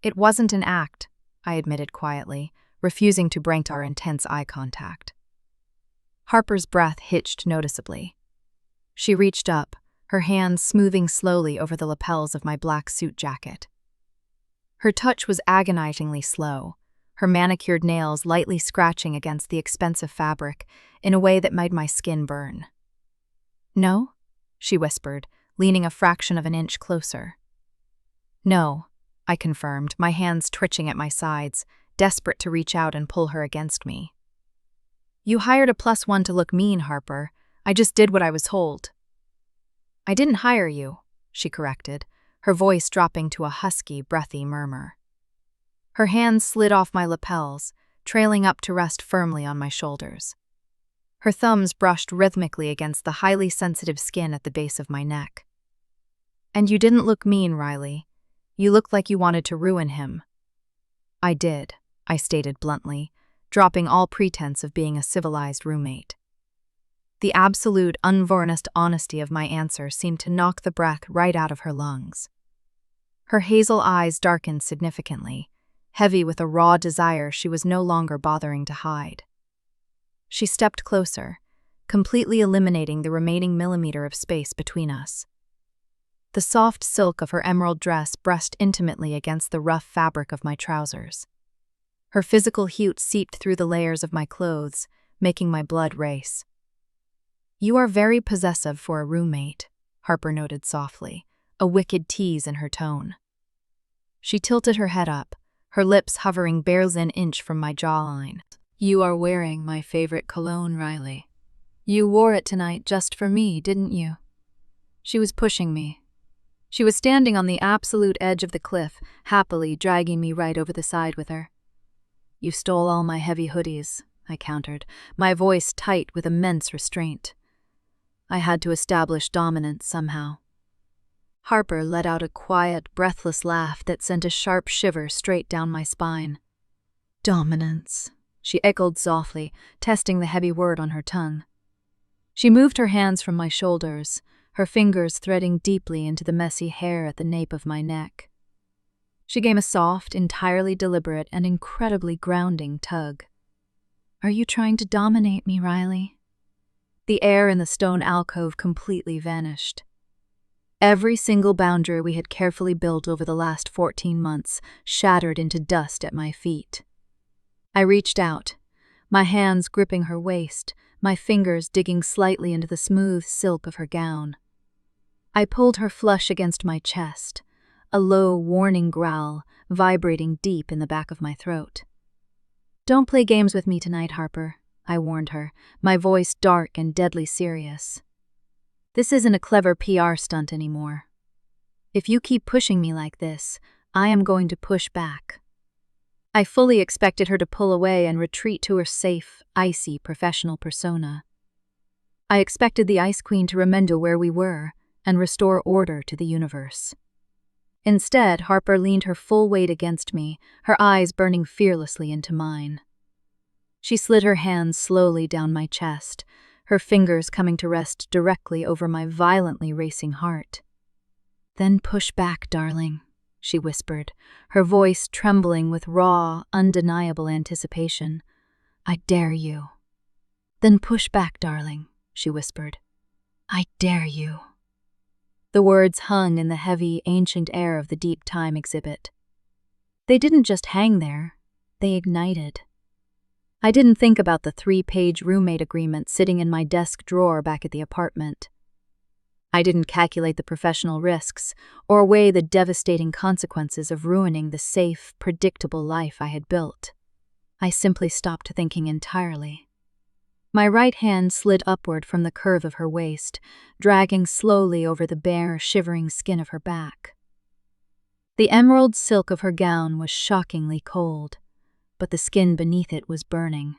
"It wasn't an act," I admitted quietly, refusing to break our intense eye contact. Harper's breath hitched noticeably. She reached up, her hands smoothing slowly over the lapels of my black suit jacket. Her touch was agonizingly slow, her manicured nails lightly scratching against the expensive fabric in a way that made my skin burn. "No?" she whispered, leaning a fraction of an inch closer. "No," I confirmed, my hands twitching at my sides, desperate to reach out and pull her against me. "You hired a +1 to look mean, Harper. I just did what I was told." "I didn't hire you," she corrected, her voice dropping to a husky, breathy murmur. Her hands slid off my lapels, trailing up to rest firmly on my shoulders. Her thumbs brushed rhythmically against the highly sensitive skin at the base of my neck. "And you didn't look mean, Riley. You looked like you wanted to ruin him." "I did," I stated bluntly, dropping all pretense of being a civilized roommate. The absolute, unvarnished honesty of my answer seemed to knock the breath right out of her lungs. Her hazel eyes darkened significantly, heavy with a raw desire she was no longer bothering to hide. She stepped closer, completely eliminating the remaining millimeter of space between us. The soft silk of her emerald dress brushed intimately against the rough fabric of my trousers. Her physical heat seeped through the layers of my clothes, making my blood race. "You are very possessive for a roommate," Harper noted softly, a wicked tease in her tone. She tilted her head up, her lips hovering barely an inch from my jawline. "You are wearing my favorite cologne, Riley. You wore it tonight just for me, didn't you?" She was pushing me. She was standing on the absolute edge of the cliff, happily dragging me right over the side with her. "You stole all my heavy hoodies," I countered, my voice tight with immense restraint. I had to establish dominance somehow. Harper let out a quiet, breathless laugh that sent a sharp shiver straight down my spine. "Dominance," she echoed softly, testing the heavy word on her tongue. She moved her hands from my shoulders, her fingers threading deeply into the messy hair at the nape of my neck. She gave a soft, entirely deliberate, and incredibly grounding tug. "Are you trying to dominate me, Riley?" The air in the stone alcove completely vanished. Every single boundary we had carefully built over the last 14 months shattered into dust at my feet. I reached out, my hands gripping her waist, my fingers digging slightly into the smooth silk of her gown. I pulled her flush against my chest, a low, warning growl vibrating deep in the back of my throat. "Don't play games with me tonight, Harper," I warned her, my voice dark and deadly serious. "This isn't a clever PR stunt anymore. If you keep pushing me like this, I am going to push back." I fully expected her to pull away and retreat to her safe, icy professional persona. I expected the Ice Queen to remember where we were and restore order to the universe. Instead, Harper leaned her full weight against me, her eyes burning fearlessly into mine. She slid her hands slowly down my chest, her fingers coming to rest directly over my violently racing heart. "Then push back, darling," she whispered, her voice trembling with raw, undeniable anticipation. "I dare you." "Then push back, darling," she whispered. "I dare you." The words hung in the heavy, ancient air of the deep time exhibit. They didn't just hang there, they ignited. I didn't think about the 3-page roommate agreement sitting in my desk drawer back at the apartment. I didn't calculate the professional risks or weigh the devastating consequences of ruining the safe, predictable life I had built. I simply stopped thinking entirely. My right hand slid upward from the curve of her waist, dragging slowly over the bare, shivering skin of her back. The emerald silk of her gown was shockingly cold, but the skin beneath it was burning.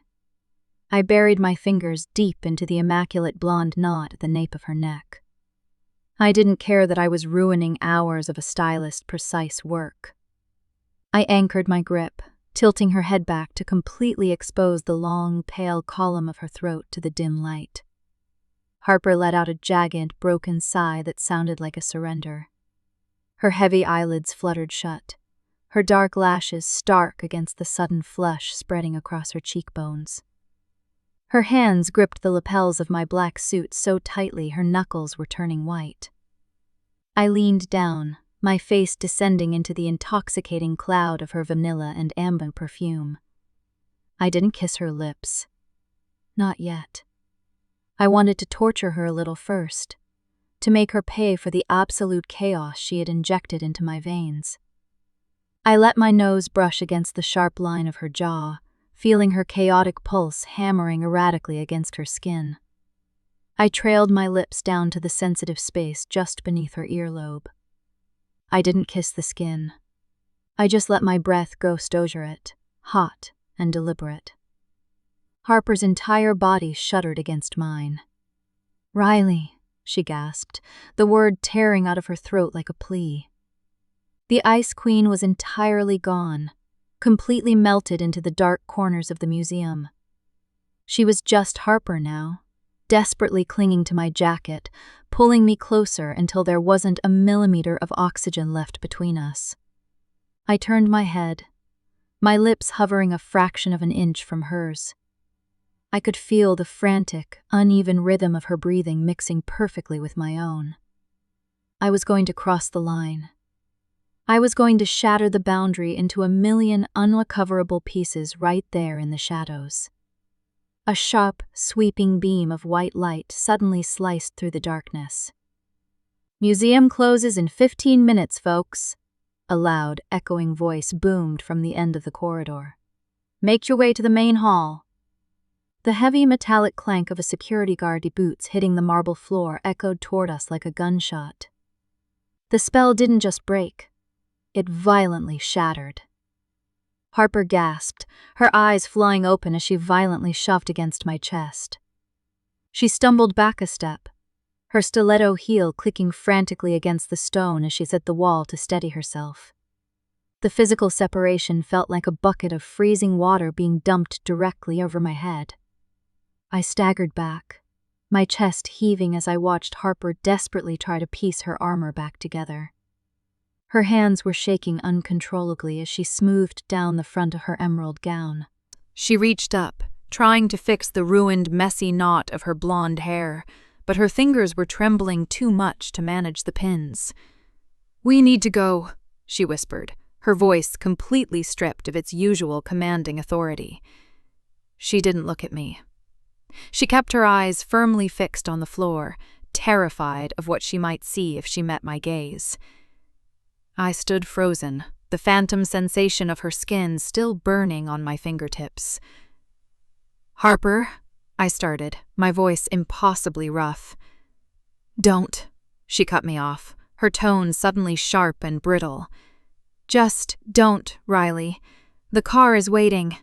I buried my fingers deep into the immaculate blonde knot at the nape of her neck. I didn't care that I was ruining hours of a stylist's precise work. I anchored my grip, tilting her head back to completely expose the long, pale column of her throat to the dim light. Harper let out a jagged, broken sigh that sounded like a surrender. Her heavy eyelids fluttered shut, her dark lashes stark against the sudden flush spreading across her cheekbones. Her hands gripped the lapels of my black suit so tightly her knuckles were turning white. I leaned down, my face descending into the intoxicating cloud of her vanilla and amber perfume. I didn't kiss her lips. Not yet. I wanted to torture her a little first, to make her pay for the absolute chaos she had injected into my veins. I let my nose brush against the sharp line of her jaw, feeling her chaotic pulse hammering erratically against her skin. I trailed my lips down to the sensitive space just beneath her earlobe. I didn't kiss the skin. I just let my breath ghost over it, hot and deliberate. Harper's entire body shuddered against mine. "Riley," she gasped, the word tearing out of her throat like a plea. The Ice Queen was entirely gone, completely melted into the dark corners of the museum. She was just Harper now, desperately clinging to my jacket, pulling me closer until there wasn't a millimeter of oxygen left between us. I turned my head, my lips hovering a fraction of an inch from hers. I could feel the frantic, uneven rhythm of her breathing mixing perfectly with my own. I was going to cross the line. I was going to shatter the boundary into a million unrecoverable pieces right there in the shadows. A sharp, sweeping beam of white light suddenly sliced through the darkness. "Museum closes in 15 minutes, folks," a loud, echoing voice boomed from the end of the corridor. "Make your way to the main hall." The heavy metallic clank of a security guard's boots hitting the marble floor echoed toward us like a gunshot. The spell didn't just break. It violently shattered. Harper gasped, her eyes flying open as she violently shoved against my chest. She stumbled back a step, her stiletto heel clicking frantically against the stone as she hit the wall to steady herself. The physical separation felt like a bucket of freezing water being dumped directly over my head. I staggered back, my chest heaving as I watched Harper desperately try to piece her armor back together. Her hands were shaking uncontrollably as she smoothed down the front of her emerald gown. She reached up, trying to fix the ruined, messy knot of her blonde hair, but her fingers were trembling too much to manage the pins. "We need to go," she whispered, her voice completely stripped of its usual commanding authority. She didn't look at me. She kept her eyes firmly fixed on the floor, terrified of what she might see if she met my gaze. I stood frozen, the phantom sensation of her skin still burning on my fingertips. "Harper," I started, my voice impossibly rough. "Don't," she cut me off, her tone suddenly sharp and brittle. "Just don't, Riley. The car is waiting."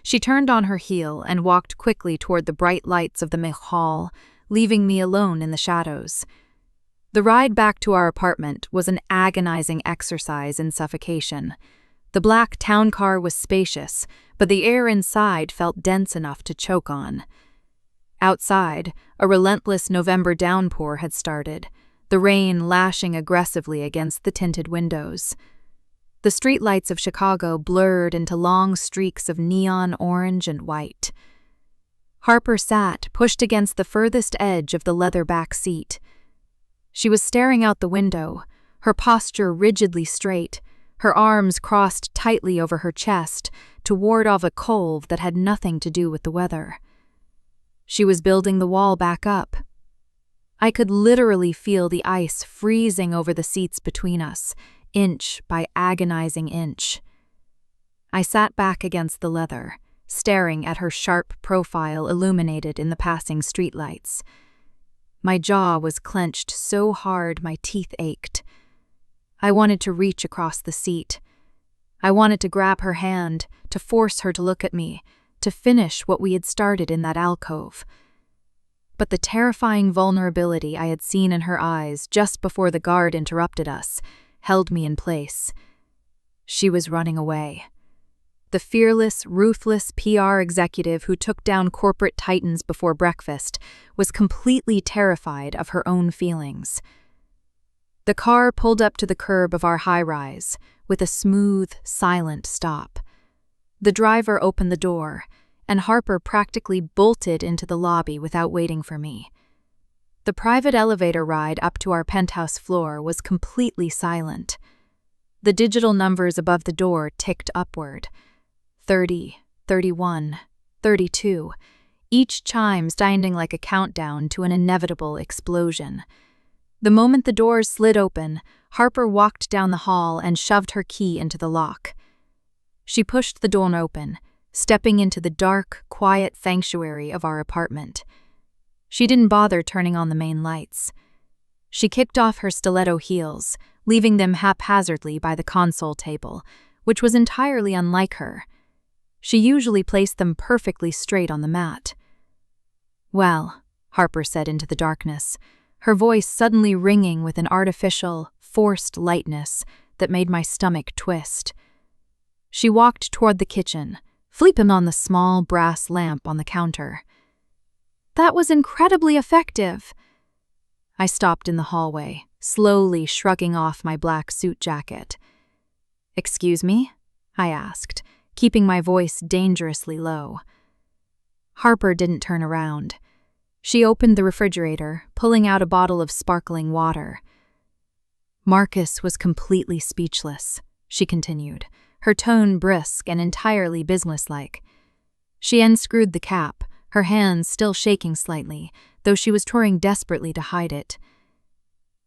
She turned on her heel and walked quickly toward the bright lights of the main hall, leaving me alone in the shadows. The ride back to our apartment was an agonizing exercise in suffocation. The black town car was spacious, but the air inside felt dense enough to choke on. Outside, a relentless November downpour had started, the rain lashing aggressively against the tinted windows. The streetlights of Chicago blurred into long streaks of neon orange and white. Harper sat, pushed against the furthest edge of the leather back seat. She was staring out the window, her posture rigidly straight, her arms crossed tightly over her chest to ward off a cold that had nothing to do with the weather. She was building the wall back up. I could literally feel the ice freezing over the seats between us, inch by agonizing inch. I sat back against the leather, staring at her sharp profile illuminated in the passing streetlights. My jaw was clenched so hard my teeth ached. I wanted to reach across the seat. I wanted to grab her hand, to force her to look at me, to finish what we had started in that alcove. But the terrifying vulnerability I had seen in her eyes just before the guard interrupted us held me in place. She was running away. The fearless, ruthless PR executive who took down corporate titans before breakfast was completely terrified of her own feelings. The car pulled up to the curb of our high-rise with a smooth, silent stop. The driver opened the door, and Harper practically bolted into the lobby without waiting for me. The private elevator ride up to our penthouse floor was completely silent. The digital numbers above the door ticked upward. 30, 31, 32, each chime sounding like a countdown to an inevitable explosion. The moment the doors slid open, Harper walked down the hall and shoved her key into the lock. She pushed the door open, stepping into the dark, quiet sanctuary of our apartment. She didn't bother turning on the main lights. She kicked off her stiletto heels, leaving them haphazardly by the console table, which was entirely unlike her. She usually placed them perfectly straight on the mat. "Well," Harper said into the darkness, her voice suddenly ringing with an artificial, forced lightness that made my stomach twist. She walked toward the kitchen, flipping on the small brass lamp on the counter. That was incredibly effective. I stopped in the hallway, slowly shrugging off my black suit jacket. "Excuse me?" I asked, keeping my voice dangerously low. Harper didn't turn around. She opened the refrigerator, pulling out a bottle of sparkling water. Marcus was completely speechless, she continued, her tone brisk and entirely businesslike. She unscrewed the cap, her hands still shaking slightly, though she was trying desperately to hide it.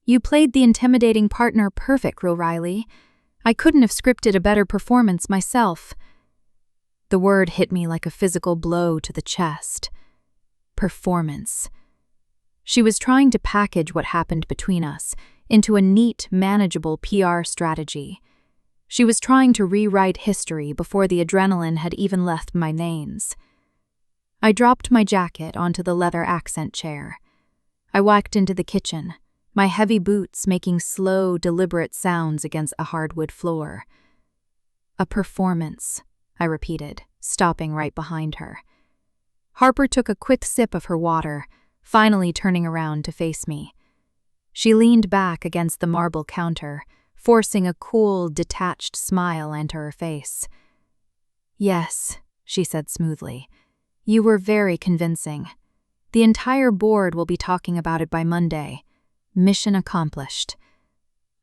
"You played the intimidating partner perfect, Riley. I couldn't have scripted a better performance myself." The word hit me like a physical blow to the chest. Performance. She was trying to package what happened between us into a neat, manageable PR strategy. She was trying to rewrite history before the adrenaline had even left my veins. I dropped my jacket onto the leather accent chair. I walked into the kitchen, my heavy boots making slow, deliberate sounds against a hardwood floor. "A performance," I repeated, stopping right behind her. Harper took a quick sip of her water, finally turning around to face me. She leaned back against the marble counter, forcing a cool, detached smile into her face. "Yes," she said smoothly, "you were very convincing. The entire board will be talking about it by Monday. Mission accomplished."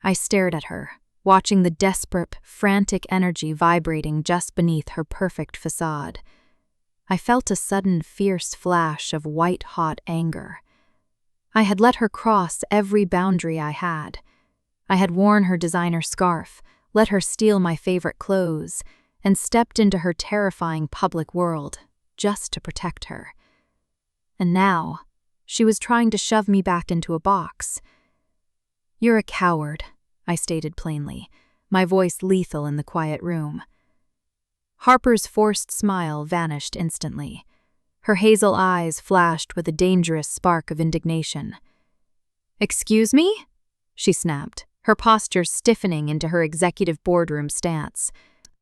I stared at her, watching the desperate, frantic energy vibrating just beneath her perfect facade. I felt a sudden fierce flash of white-hot anger. I had let her cross every boundary I had. I had worn her designer scarf, let her steal my favorite clothes, and stepped into her terrifying public world just to protect her. And now, she was trying to shove me back into a box. "You're a coward," I stated plainly, my voice lethal in the quiet room. Harper's forced smile vanished instantly. Her hazel eyes flashed with a dangerous spark of indignation. "Excuse me?" she snapped, her posture stiffening into her executive boardroom stance.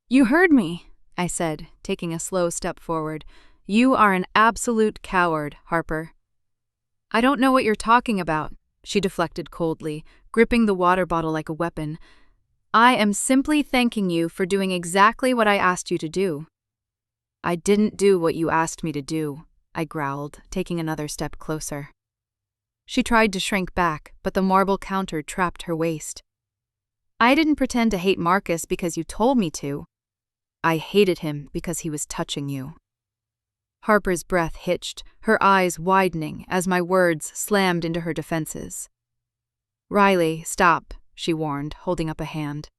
"You heard me," I said, taking a slow step forward. "You are an absolute coward, Harper." "I don't know what you're talking about," she deflected coldly, gripping the water bottle like a weapon. "I am simply thanking you for doing exactly what I asked you to do." "I didn't do what you asked me to do," I growled, taking another step closer. She tried to shrink back, but the marble counter trapped her waist. "I didn't pretend to hate Marcus because you told me to. I hated him because he was touching you." Harper's breath hitched, her eyes widening as my words slammed into her defenses. "Riley, stop," she warned, holding up a hand.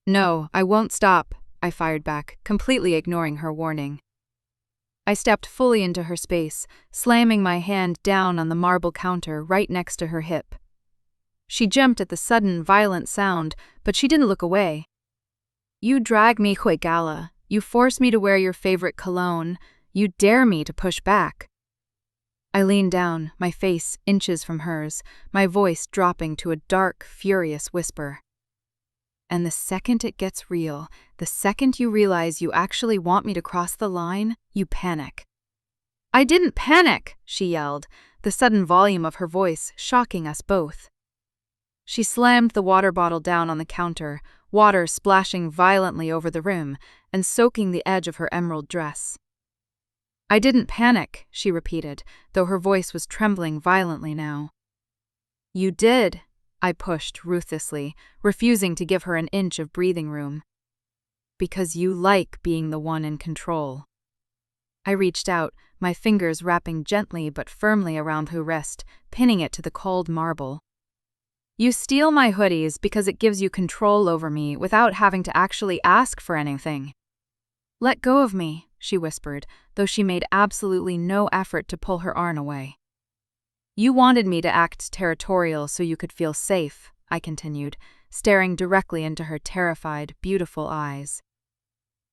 "No, I won't stop," I fired back, completely ignoring her warning. I stepped fully into her space, slamming my hand down on the marble counter right next to her hip. She jumped at the sudden, violent sound, but she didn't look away. "You drag me to a gala. You force me to wear your favorite cologne. You dare me to push back." I leaned down, my face inches from hers, my voice dropping to a dark, furious whisper. "And the second it gets real, the second you realize you actually want me to cross the line, you panic." "I didn't panic," she yelled, the sudden volume of her voice shocking us both. She slammed the water bottle down on the counter, water splashing violently over the rim and soaking the edge of her emerald dress. "I didn't panic," she repeated, though her voice was trembling violently now. "You did," I pushed ruthlessly, refusing to give her an inch of breathing room. "Because you like being the one in control." I reached out, my fingers wrapping gently but firmly around her wrist, pinning it to the cold marble. "You steal my hoodies because it gives you control over me without having to actually ask for anything." "Let go of me," she whispered, though she made absolutely no effort to pull her arm away. "You wanted me to act territorial so you could feel safe," I continued, staring directly into her terrified, beautiful eyes.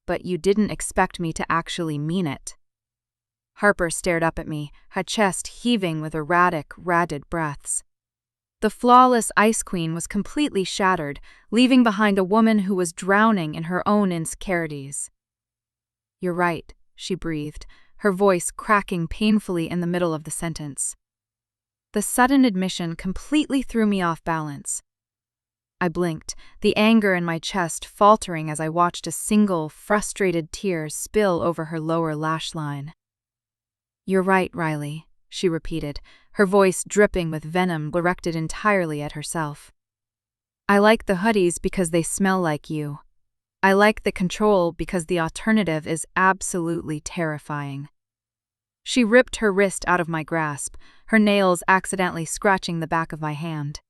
"But you didn't expect me to actually mean it." Harper stared up at me, her chest heaving with erratic, rapid breaths. The flawless Ice Queen was completely shattered, leaving behind a woman who was drowning in her own insecurities. "You're right," she breathed, her voice cracking painfully in the middle of the sentence. The sudden admission completely threw me off balance. I blinked, the anger in my chest faltering as I watched a single, frustrated tear spill over her lower lash line. "You're right, Riley," she repeated, her voice dripping with venom directed entirely at herself. "I like the hoodies because they smell like you. I like the control because the alternative is absolutely terrifying." She ripped her wrist out of my grasp, her nails accidentally scratching the back of my hand.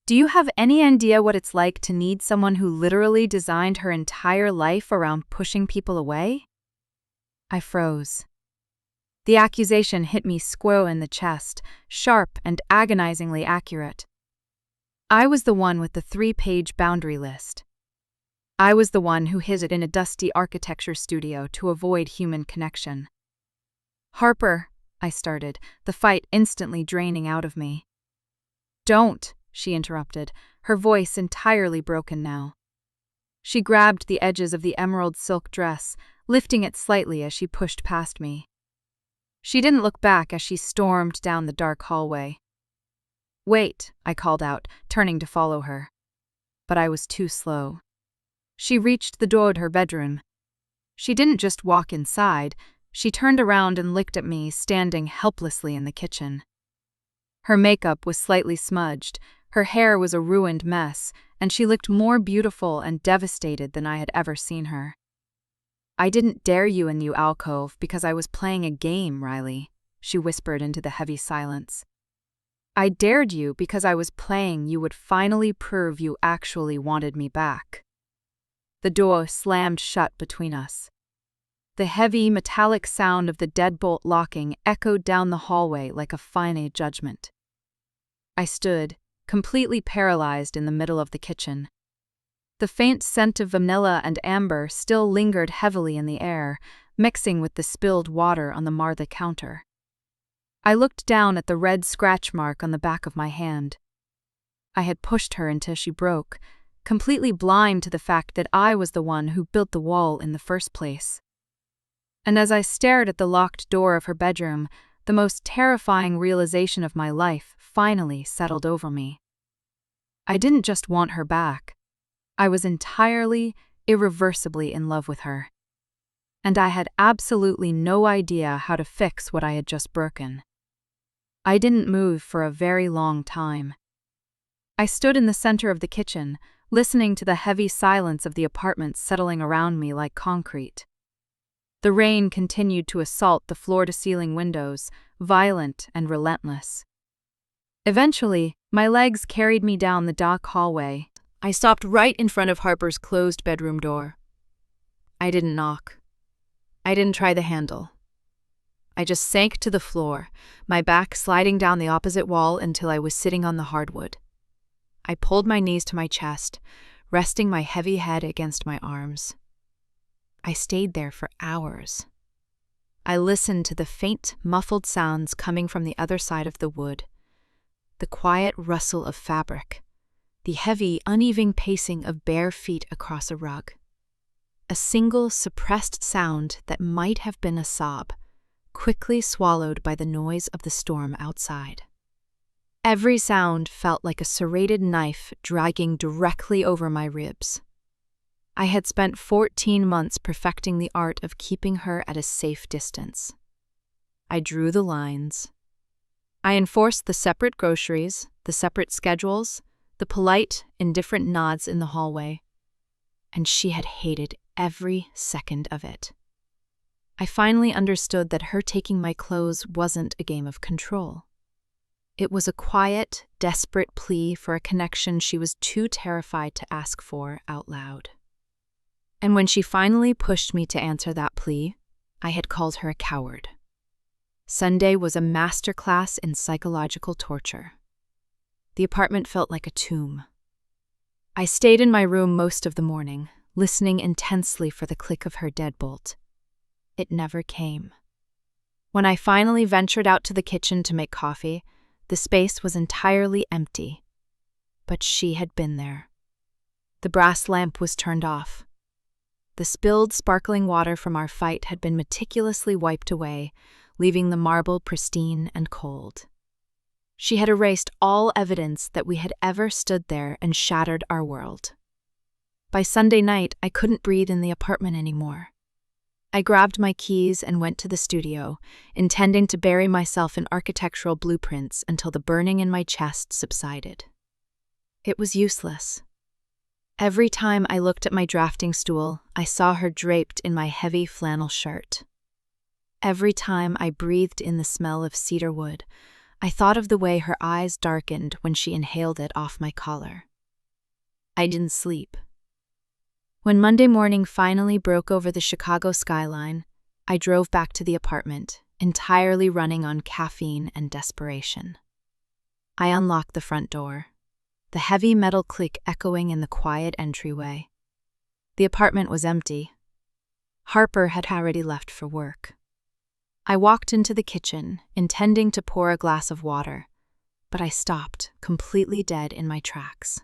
"Do you have any idea what it's like to need someone who literally designed her entire life around pushing people away?" I froze. The accusation hit me square in the chest, sharp and agonizingly accurate. I was the one with the 3-page boundary list. I was the one who hid it in a dusty architecture studio to avoid human connection. "Harper," I started, the fight instantly draining out of me. "Don't," she interrupted, her voice entirely broken now. She grabbed the edges of the emerald silk dress, lifting it slightly as she pushed past me. She didn't look back as she stormed down the dark hallway. "Wait," I called out, turning to follow her. But I was too slow. She reached the door to her bedroom. She didn't just walk inside, she turned around and looked at me standing helplessly in the kitchen. Her makeup was slightly smudged, her hair was a ruined mess, and she looked more beautiful and devastated than I had ever seen her. "I didn't dare you in your alcove because I was playing a game, Riley," she whispered into the heavy silence. "I dared you because I was playing you would finally prove you actually wanted me back." The door slammed shut between us. The heavy, metallic sound of the deadbolt locking echoed down the hallway like a final judgment. I stood, completely paralyzed in the middle of the kitchen. The faint scent of vanilla and amber still lingered heavily in the air, mixing with the spilled water on the marble counter. I looked down at the red scratch mark on the back of my hand. I had pushed her until she broke, completely blind to the fact that I was the one who built the wall in the first place. And as I stared at the locked door of her bedroom, the most terrifying realization of my life finally settled over me. I didn't just want her back. I was entirely, irreversibly in love with her. And I had absolutely no idea how to fix what I had just broken. I didn't move for a very long time. I stood in the center of the kitchen, listening to the heavy silence of the apartment settling around me like concrete. The rain continued to assault the floor-to-ceiling windows, violent and relentless. Eventually, my legs carried me down the dark hallway. I stopped right in front of Harper's closed bedroom door. I didn't knock. I didn't try the handle. I just sank to the floor, my back sliding down the opposite wall until I was sitting on the hardwood. I pulled my knees to my chest, resting my heavy head against my arms. I stayed there for hours. I listened to the faint, muffled sounds coming from the other side of the wood, the quiet rustle of fabric, the heavy, uneven pacing of bare feet across a rug. A single, suppressed sound that might have been a sob, quickly swallowed by the noise of the storm outside. Every sound felt like a serrated knife dragging directly over my ribs. I had spent 14 months perfecting the art of keeping her at a safe distance. I drew the lines. I enforced the separate groceries, the separate schedules, the polite, indifferent nods in the hallway. And she had hated every second of it. I finally understood that her taking my clothes wasn't a game of control. It was a quiet, desperate plea for a connection she was too terrified to ask for out loud. And when she finally pushed me to answer that plea, I had called her a coward. Sunday was a masterclass in psychological torture. The apartment felt like a tomb. I stayed in my room most of the morning, listening intensely for the click of her deadbolt. It never came. When I finally ventured out to the kitchen to make coffee, the space was entirely empty. But she had been there. The brass lamp was turned off. The spilled, sparkling water from our fight had been meticulously wiped away, leaving the marble pristine and cold. She had erased all evidence that we had ever stood there and shattered our world. By Sunday night, I couldn't breathe in the apartment anymore. I grabbed my keys and went to the studio, intending to bury myself in architectural blueprints until the burning in my chest subsided. It was useless. Every time I looked at my drafting stool, I saw her draped in my heavy flannel shirt. Every time I breathed in the smell of cedarwood, I thought of the way her eyes darkened when she inhaled it off my collar. I didn't sleep. When Monday morning finally broke over the Chicago skyline, I drove back to the apartment, entirely running on caffeine and desperation. I unlocked the front door, the heavy metal click echoing in the quiet entryway. The apartment was empty. Harper had already left for work. I walked into the kitchen, intending to pour a glass of water, but I stopped, completely dead in my tracks.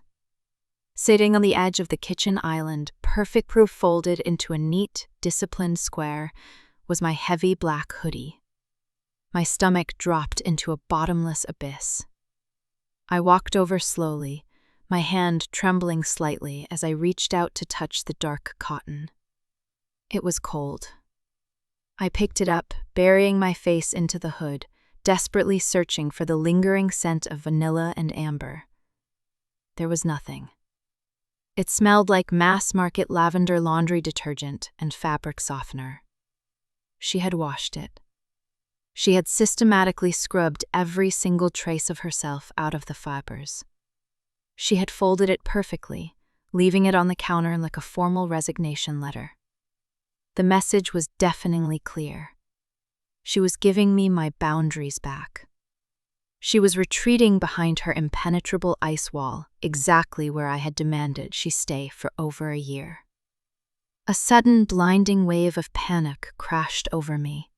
Sitting on the edge of the kitchen island, perfect proof folded into a neat, disciplined square, was my heavy black hoodie. My stomach dropped into a bottomless abyss. I walked over slowly, my hand trembling slightly as I reached out to touch the dark cotton. It was cold. I picked it up, burying my face into the hood, desperately searching for the lingering scent of vanilla and amber. There was nothing. It smelled like mass-market lavender laundry detergent and fabric softener. She had washed it. She had systematically scrubbed every single trace of herself out of the fibers. She had folded it perfectly, leaving it on the counter like a formal resignation letter. The message was deafeningly clear. She was giving me my boundaries back. She was retreating behind her impenetrable ice wall, exactly where I had demanded she stay for over a year. A sudden, blinding wave of panic crashed over me.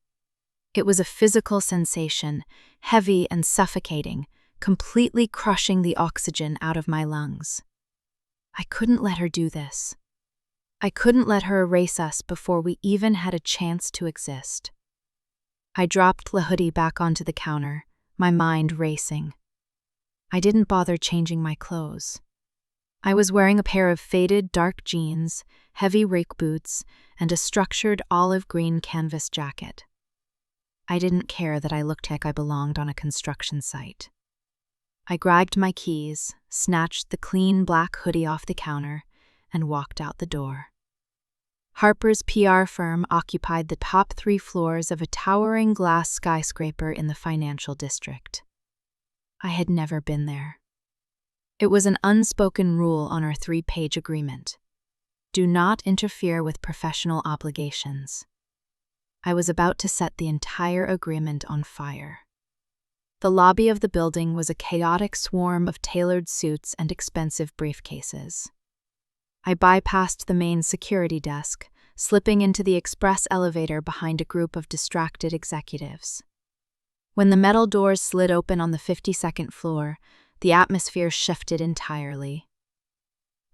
It was a physical sensation, heavy and suffocating, completely crushing the oxygen out of my lungs. I couldn't let her do this. I couldn't let her erase us before we even had a chance to exist. I dropped the hoodie back onto the counter, my mind racing. I didn't bother changing my clothes. I was wearing a pair of faded dark jeans, heavy rake boots, and a structured olive green canvas jacket. I didn't care that I looked like I belonged on a construction site. I grabbed my keys, snatched the clean black hoodie off the counter, and walked out the door. Harper's PR firm occupied the top 3 floors of a towering glass skyscraper in the financial district. I had never been there. It was an unspoken rule on our 3-page agreement. Do not interfere with professional obligations. I was about to set the entire agreement on fire. The lobby of the building was a chaotic swarm of tailored suits and expensive briefcases. I bypassed the main security desk, slipping into the express elevator behind a group of distracted executives. When the metal doors slid open on the 52nd floor, the atmosphere shifted entirely.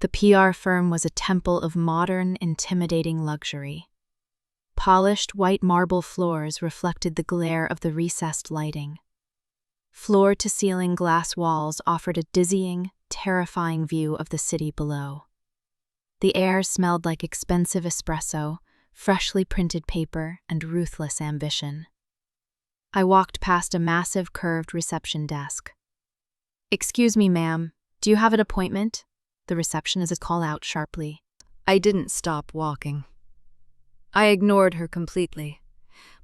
The PR firm was a temple of modern, intimidating luxury. Polished white marble floors reflected the glare of the recessed lighting. Floor-to-ceiling glass walls offered a dizzying, terrifying view of the city below. The air smelled like expensive espresso, freshly printed paper, and ruthless ambition. I walked past a massive curved reception desk. "Excuse me, ma'am, do you have an appointment?" The receptionist called out sharply. I didn't stop walking. I ignored her completely,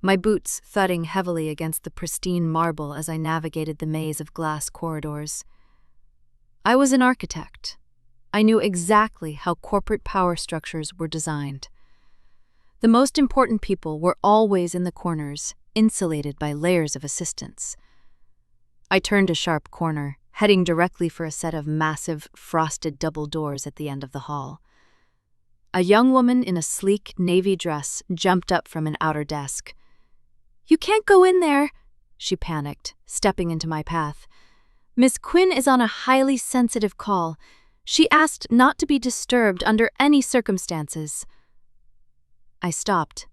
my boots thudding heavily against the pristine marble as I navigated the maze of glass corridors. I was an architect. I knew exactly how corporate power structures were designed. The most important people were always in the corners, insulated by layers of assistants. I turned a sharp corner, heading directly for a set of massive, frosted double doors at the end of the hall. A young woman in a sleek navy dress jumped up from an outer desk. "You can't go in there," she panicked, stepping into my path. "Miss Quinn is on a highly sensitive call. She asked not to be disturbed under any circumstances." I stopped.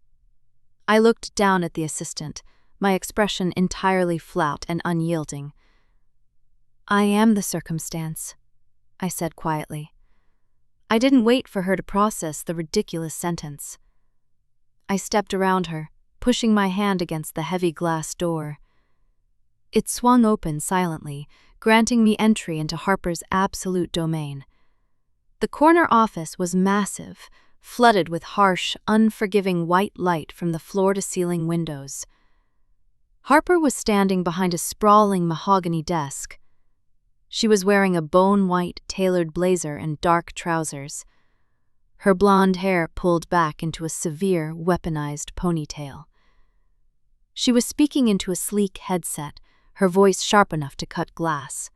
I looked down at the assistant, my expression entirely flat and unyielding. "I am the circumstance," I said quietly. I didn't wait for her to process the ridiculous sentence. I stepped around her, pushing my hand against the heavy glass door. It swung open silently, granting me entry into Harper's absolute domain. The corner office was massive, flooded with harsh, unforgiving white light from the floor-to-ceiling windows. Harper was standing behind a sprawling mahogany desk. She was wearing a bone-white tailored blazer and dark trousers. Her blonde hair pulled back into a severe, weaponized ponytail. She was speaking into a sleek headset, her voice sharp enough to cut glass.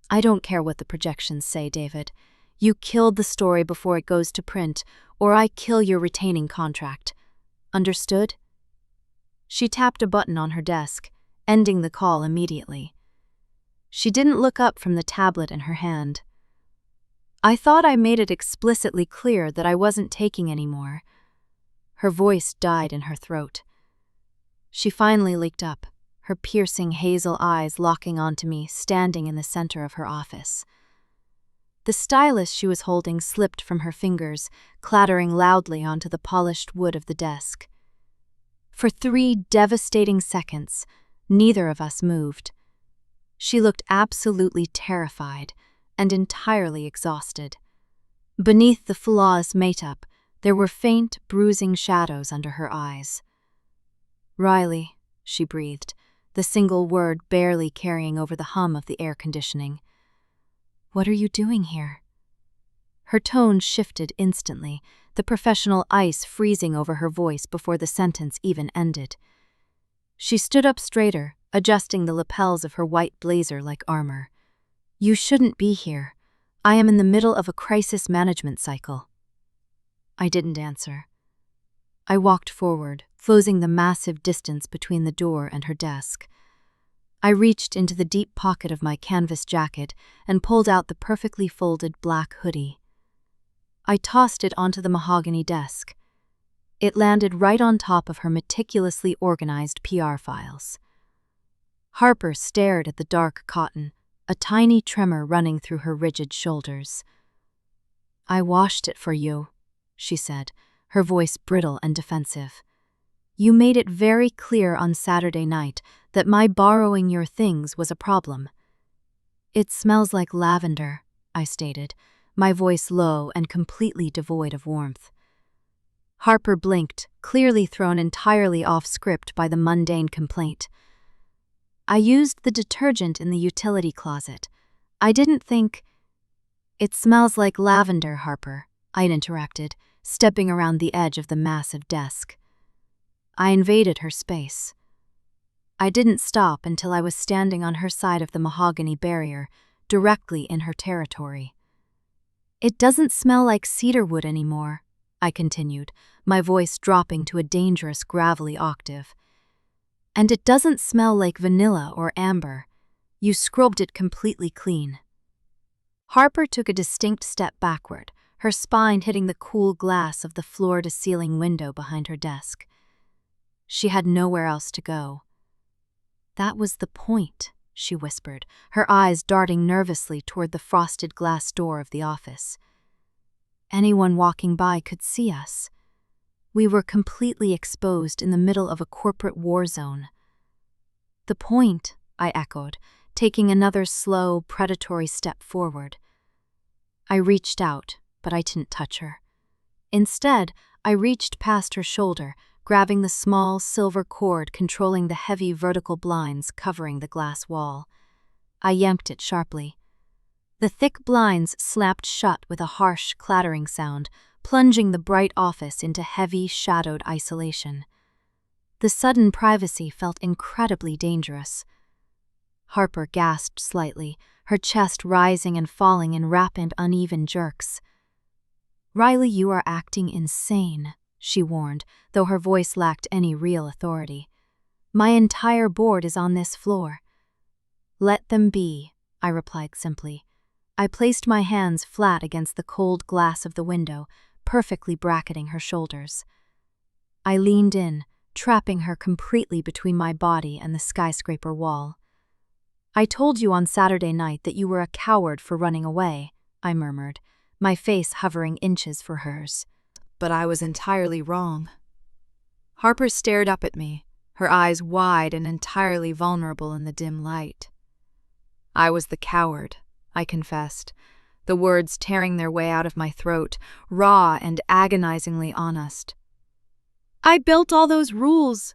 "I don't care what the projections say, David. You killed the story before it goes to print, or I kill your retaining contract. Understood?" She tapped a button on her desk, ending the call immediately. She didn't look up from the tablet in her hand. I thought I made it explicitly clear that I wasn't taking any more. Her voice died in her throat. She finally leaked up, her piercing hazel eyes locking onto me, standing in the center of her office. The stylus she was holding slipped from her fingers, clattering loudly onto the polished wood of the desk. For 3 devastating seconds, neither of us moved. She looked absolutely terrified and entirely exhausted. Beneath the flawless makeup, there were faint, bruising shadows under her eyes. "Riley," she breathed, the single word barely carrying over the hum of the air conditioning. "What are you doing here?" Her tone shifted instantly, the professional ice freezing over her voice before the sentence even ended. She stood up straighter, adjusting the lapels of her white blazer like armor. "You shouldn't be here. I am in the middle of a crisis management cycle." I didn't answer. I walked forward, closing the massive distance between the door and her desk. I reached into the deep pocket of my canvas jacket and pulled out the perfectly folded black hoodie. I tossed it onto the mahogany desk. It landed right on top of her meticulously organized PR files. Harper stared at the dark cotton, a tiny tremor running through her rigid shoulders. "I washed it for you," she said, her voice brittle and defensive. "You made it very clear on Saturday night that my borrowing your things was a problem." "It smells like lavender," I stated, my voice low and completely devoid of warmth. Harper blinked, clearly thrown entirely off script by the mundane complaint. "I used the detergent in the utility closet. I didn't think—" "It smells like lavender, Harper," I interrupted, stepping around the edge of the massive desk. I invaded her space. I didn't stop until I was standing on her side of the mahogany barrier, directly in her territory. "It doesn't smell like cedarwood anymore," I continued, my voice dropping to a dangerous gravelly octave. "And it doesn't smell like vanilla or amber. You scrubbed it completely clean." Harper took a distinct step backward, her spine hitting the cool glass of the floor-to-ceiling window behind her desk. She had nowhere else to go. "That was the point," she whispered, her eyes darting nervously toward the frosted glass door of the office. "Anyone walking by could see us. We were completely exposed in the middle of a corporate war zone." "The point," I echoed, taking another slow, predatory step forward. I reached out, but I didn't touch her. Instead, I reached past her shoulder, grabbing the small silver cord controlling the heavy vertical blinds covering the glass wall. I yanked it sharply. The thick blinds snapped shut with a harsh, clattering sound, plunging the bright office into heavy, shadowed isolation. The sudden privacy felt incredibly dangerous. Harper gasped slightly, her chest rising and falling in rapid, uneven jerks. "Riley, you are acting insane," she warned, though her voice lacked any real authority. "My entire board is on this floor." "Let them be," I replied simply. I placed my hands flat against the cold glass of the window, perfectly bracketing her shoulders. I leaned in, trapping her completely between my body and the skyscraper wall. "I told you on Saturday night that you were a coward for running away," I murmured, my face hovering inches for hers. But I was entirely wrong. Harper stared up at me, her eyes wide and entirely vulnerable in the dim light. "I was the coward," I confessed, the words tearing their way out of my throat, raw and agonizingly honest. "I built all those rules.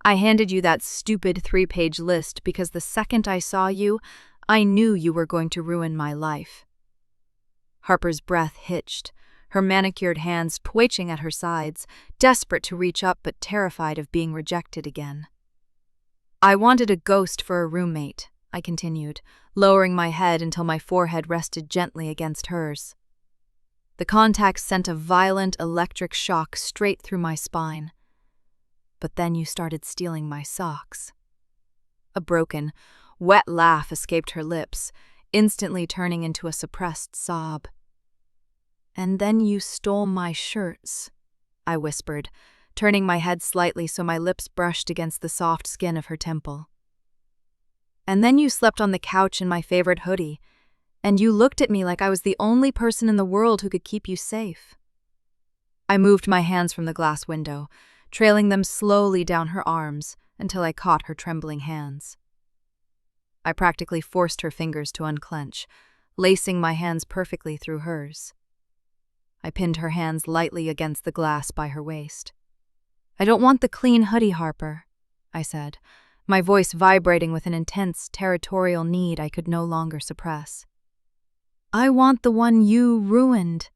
I handed you that stupid 3-page list because the second I saw you, I knew you were going to ruin my life." Harper's breath hitched, her manicured hands twitching at her sides, desperate to reach up but terrified of being rejected again. "I wanted a ghost for a roommate," I continued, lowering my head until my forehead rested gently against hers. The contact sent a violent electric shock straight through my spine. "But then you started stealing my socks." A broken, wet laugh escaped her lips, instantly turning into a suppressed sob. "And then you stole my shirts," I whispered, turning my head slightly so my lips brushed against the soft skin of her temple. "And then you slept on the couch in my favorite hoodie, and you looked at me like I was the only person in the world who could keep you safe." I moved my hands from the glass window, trailing them slowly down her arms until I caught her trembling hands. I practically forced her fingers to unclench, lacing my hands perfectly through hers. I pinned her hands lightly against the glass by her waist. "I don't want the clean hoodie, Harper," I said, my voice vibrating with an intense, territorial need I could no longer suppress. "I want the one you ruined.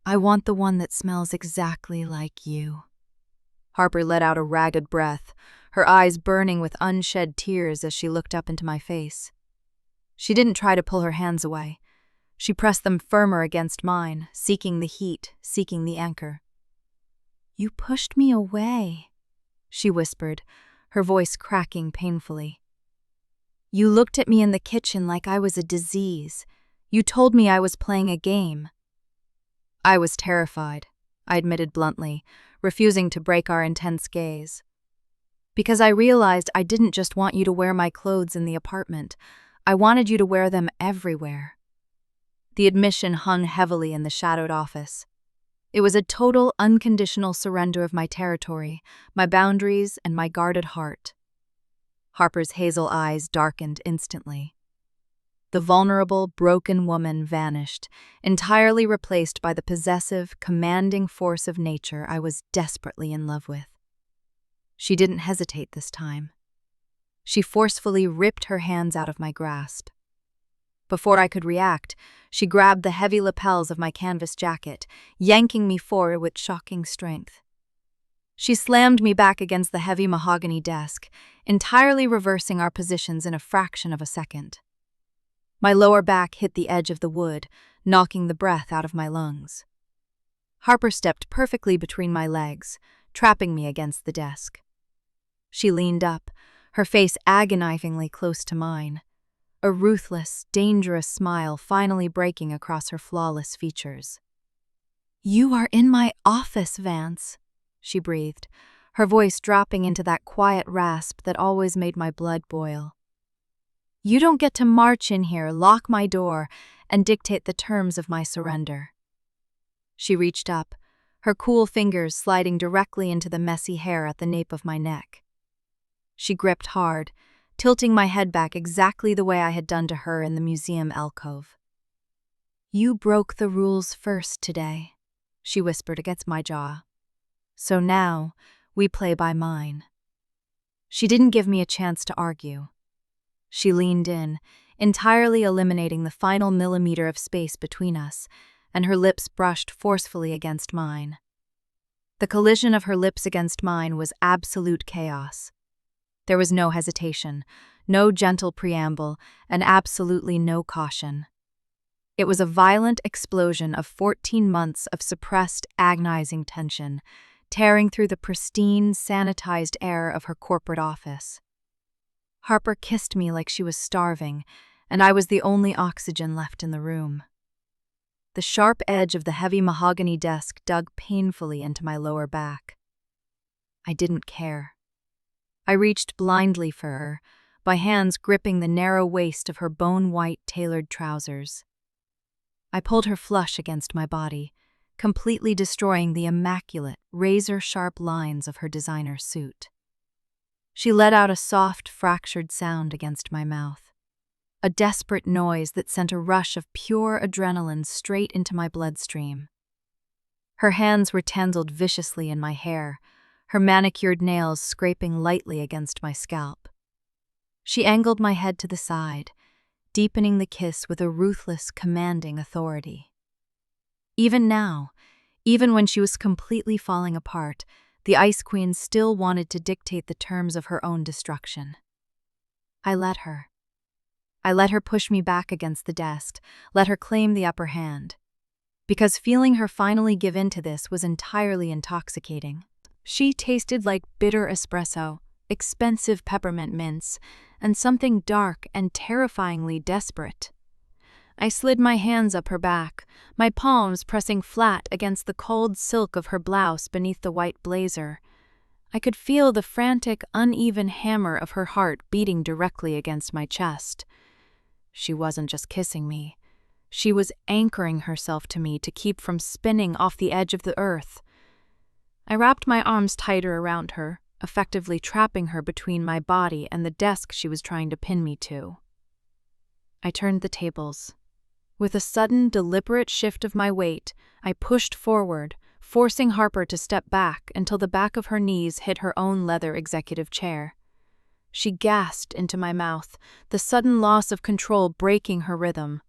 I want the one that smells exactly like you." Harper let out a ragged breath, her eyes burning with unshed tears as she looked up into my face. She didn't try to pull her hands away. She pressed them firmer against mine, seeking the heat, seeking the anchor. "You pushed me away," she whispered, her voice cracking painfully. "You looked at me in the kitchen like I was a disease. You told me I was playing a game." I was terrified, I admitted bluntly, refusing to break our intense gaze. "Because I realized I didn't just want you to wear my clothes in the apartment. I wanted you to wear them everywhere." The admission hung heavily in the shadowed office. It was a total, unconditional surrender of my territory, my boundaries, and my guarded heart. Harper's hazel eyes darkened instantly. The vulnerable, broken woman vanished, entirely replaced by the possessive, commanding force of nature I was desperately in love with. She didn't hesitate this time. She forcefully ripped her hands out of my grasp. Before I could react, she grabbed the heavy lapels of my canvas jacket, yanking me forward with shocking strength. She slammed me back against the heavy mahogany desk, entirely reversing our positions in a fraction of a second. My lower back hit the edge of the wood, knocking the breath out of my lungs. Harper stepped perfectly between my legs, trapping me against the desk. She leaned up, her face agonizingly close to mine, a ruthless, dangerous smile finally breaking across her flawless features. "You are in my office, Vance," she breathed, her voice dropping into that quiet rasp that always made my blood boil. "You don't get to march in here, lock my door, and dictate the terms of my surrender." She reached up, her cool fingers sliding directly into the messy hair at the nape of my neck. She gripped hard, tilting my head back exactly the way I had done to her in the museum alcove. "You broke the rules first today," she whispered against my jaw. "So now, we play by mine." She didn't give me a chance to argue. She leaned in, entirely eliminating the final millimeter of space between us, and her lips brushed forcefully against mine. The collision of her lips against mine was absolute chaos. There was no hesitation, no gentle preamble, and absolutely no caution. It was a violent explosion of 14 months of suppressed, agonizing tension, tearing through the pristine, sanitized air of her corporate office. Harper kissed me like she was starving, and I was the only oxygen left in the room. The sharp edge of the heavy mahogany desk dug painfully into my lower back. I didn't care. I reached blindly for her, my hands gripping the narrow waist of her bone-white tailored trousers. I pulled her flush against my body, completely destroying the immaculate, razor-sharp lines of her designer suit. She let out a soft, fractured sound against my mouth, a desperate noise that sent a rush of pure adrenaline straight into my bloodstream. Her hands were tangled viciously in my hair, her manicured nails scraping lightly against my scalp. She angled my head to the side, deepening the kiss with a ruthless, commanding authority. Even now, even when she was completely falling apart, the Ice Queen still wanted to dictate the terms of her own destruction. I let her. I let her push me back against the desk, let her claim the upper hand. Because feeling her finally give in to this was entirely intoxicating. She tasted like bitter espresso, expensive peppermint mints, and something dark and terrifyingly desperate. I slid my hands up her back, my palms pressing flat against the cold silk of her blouse beneath the white blazer. I could feel the frantic, uneven hammer of her heart beating directly against my chest. She wasn't just kissing me. She was anchoring herself to me to keep from spinning off the edge of the earth. I wrapped my arms tighter around her, effectively trapping her between my body and the desk she was trying to pin me to. I turned the tables. With a sudden, deliberate shift of my weight, I pushed forward, forcing Harper to step back until the back of her knees hit her own leather executive chair. She gasped into my mouth, the sudden loss of control breaking her rhythm.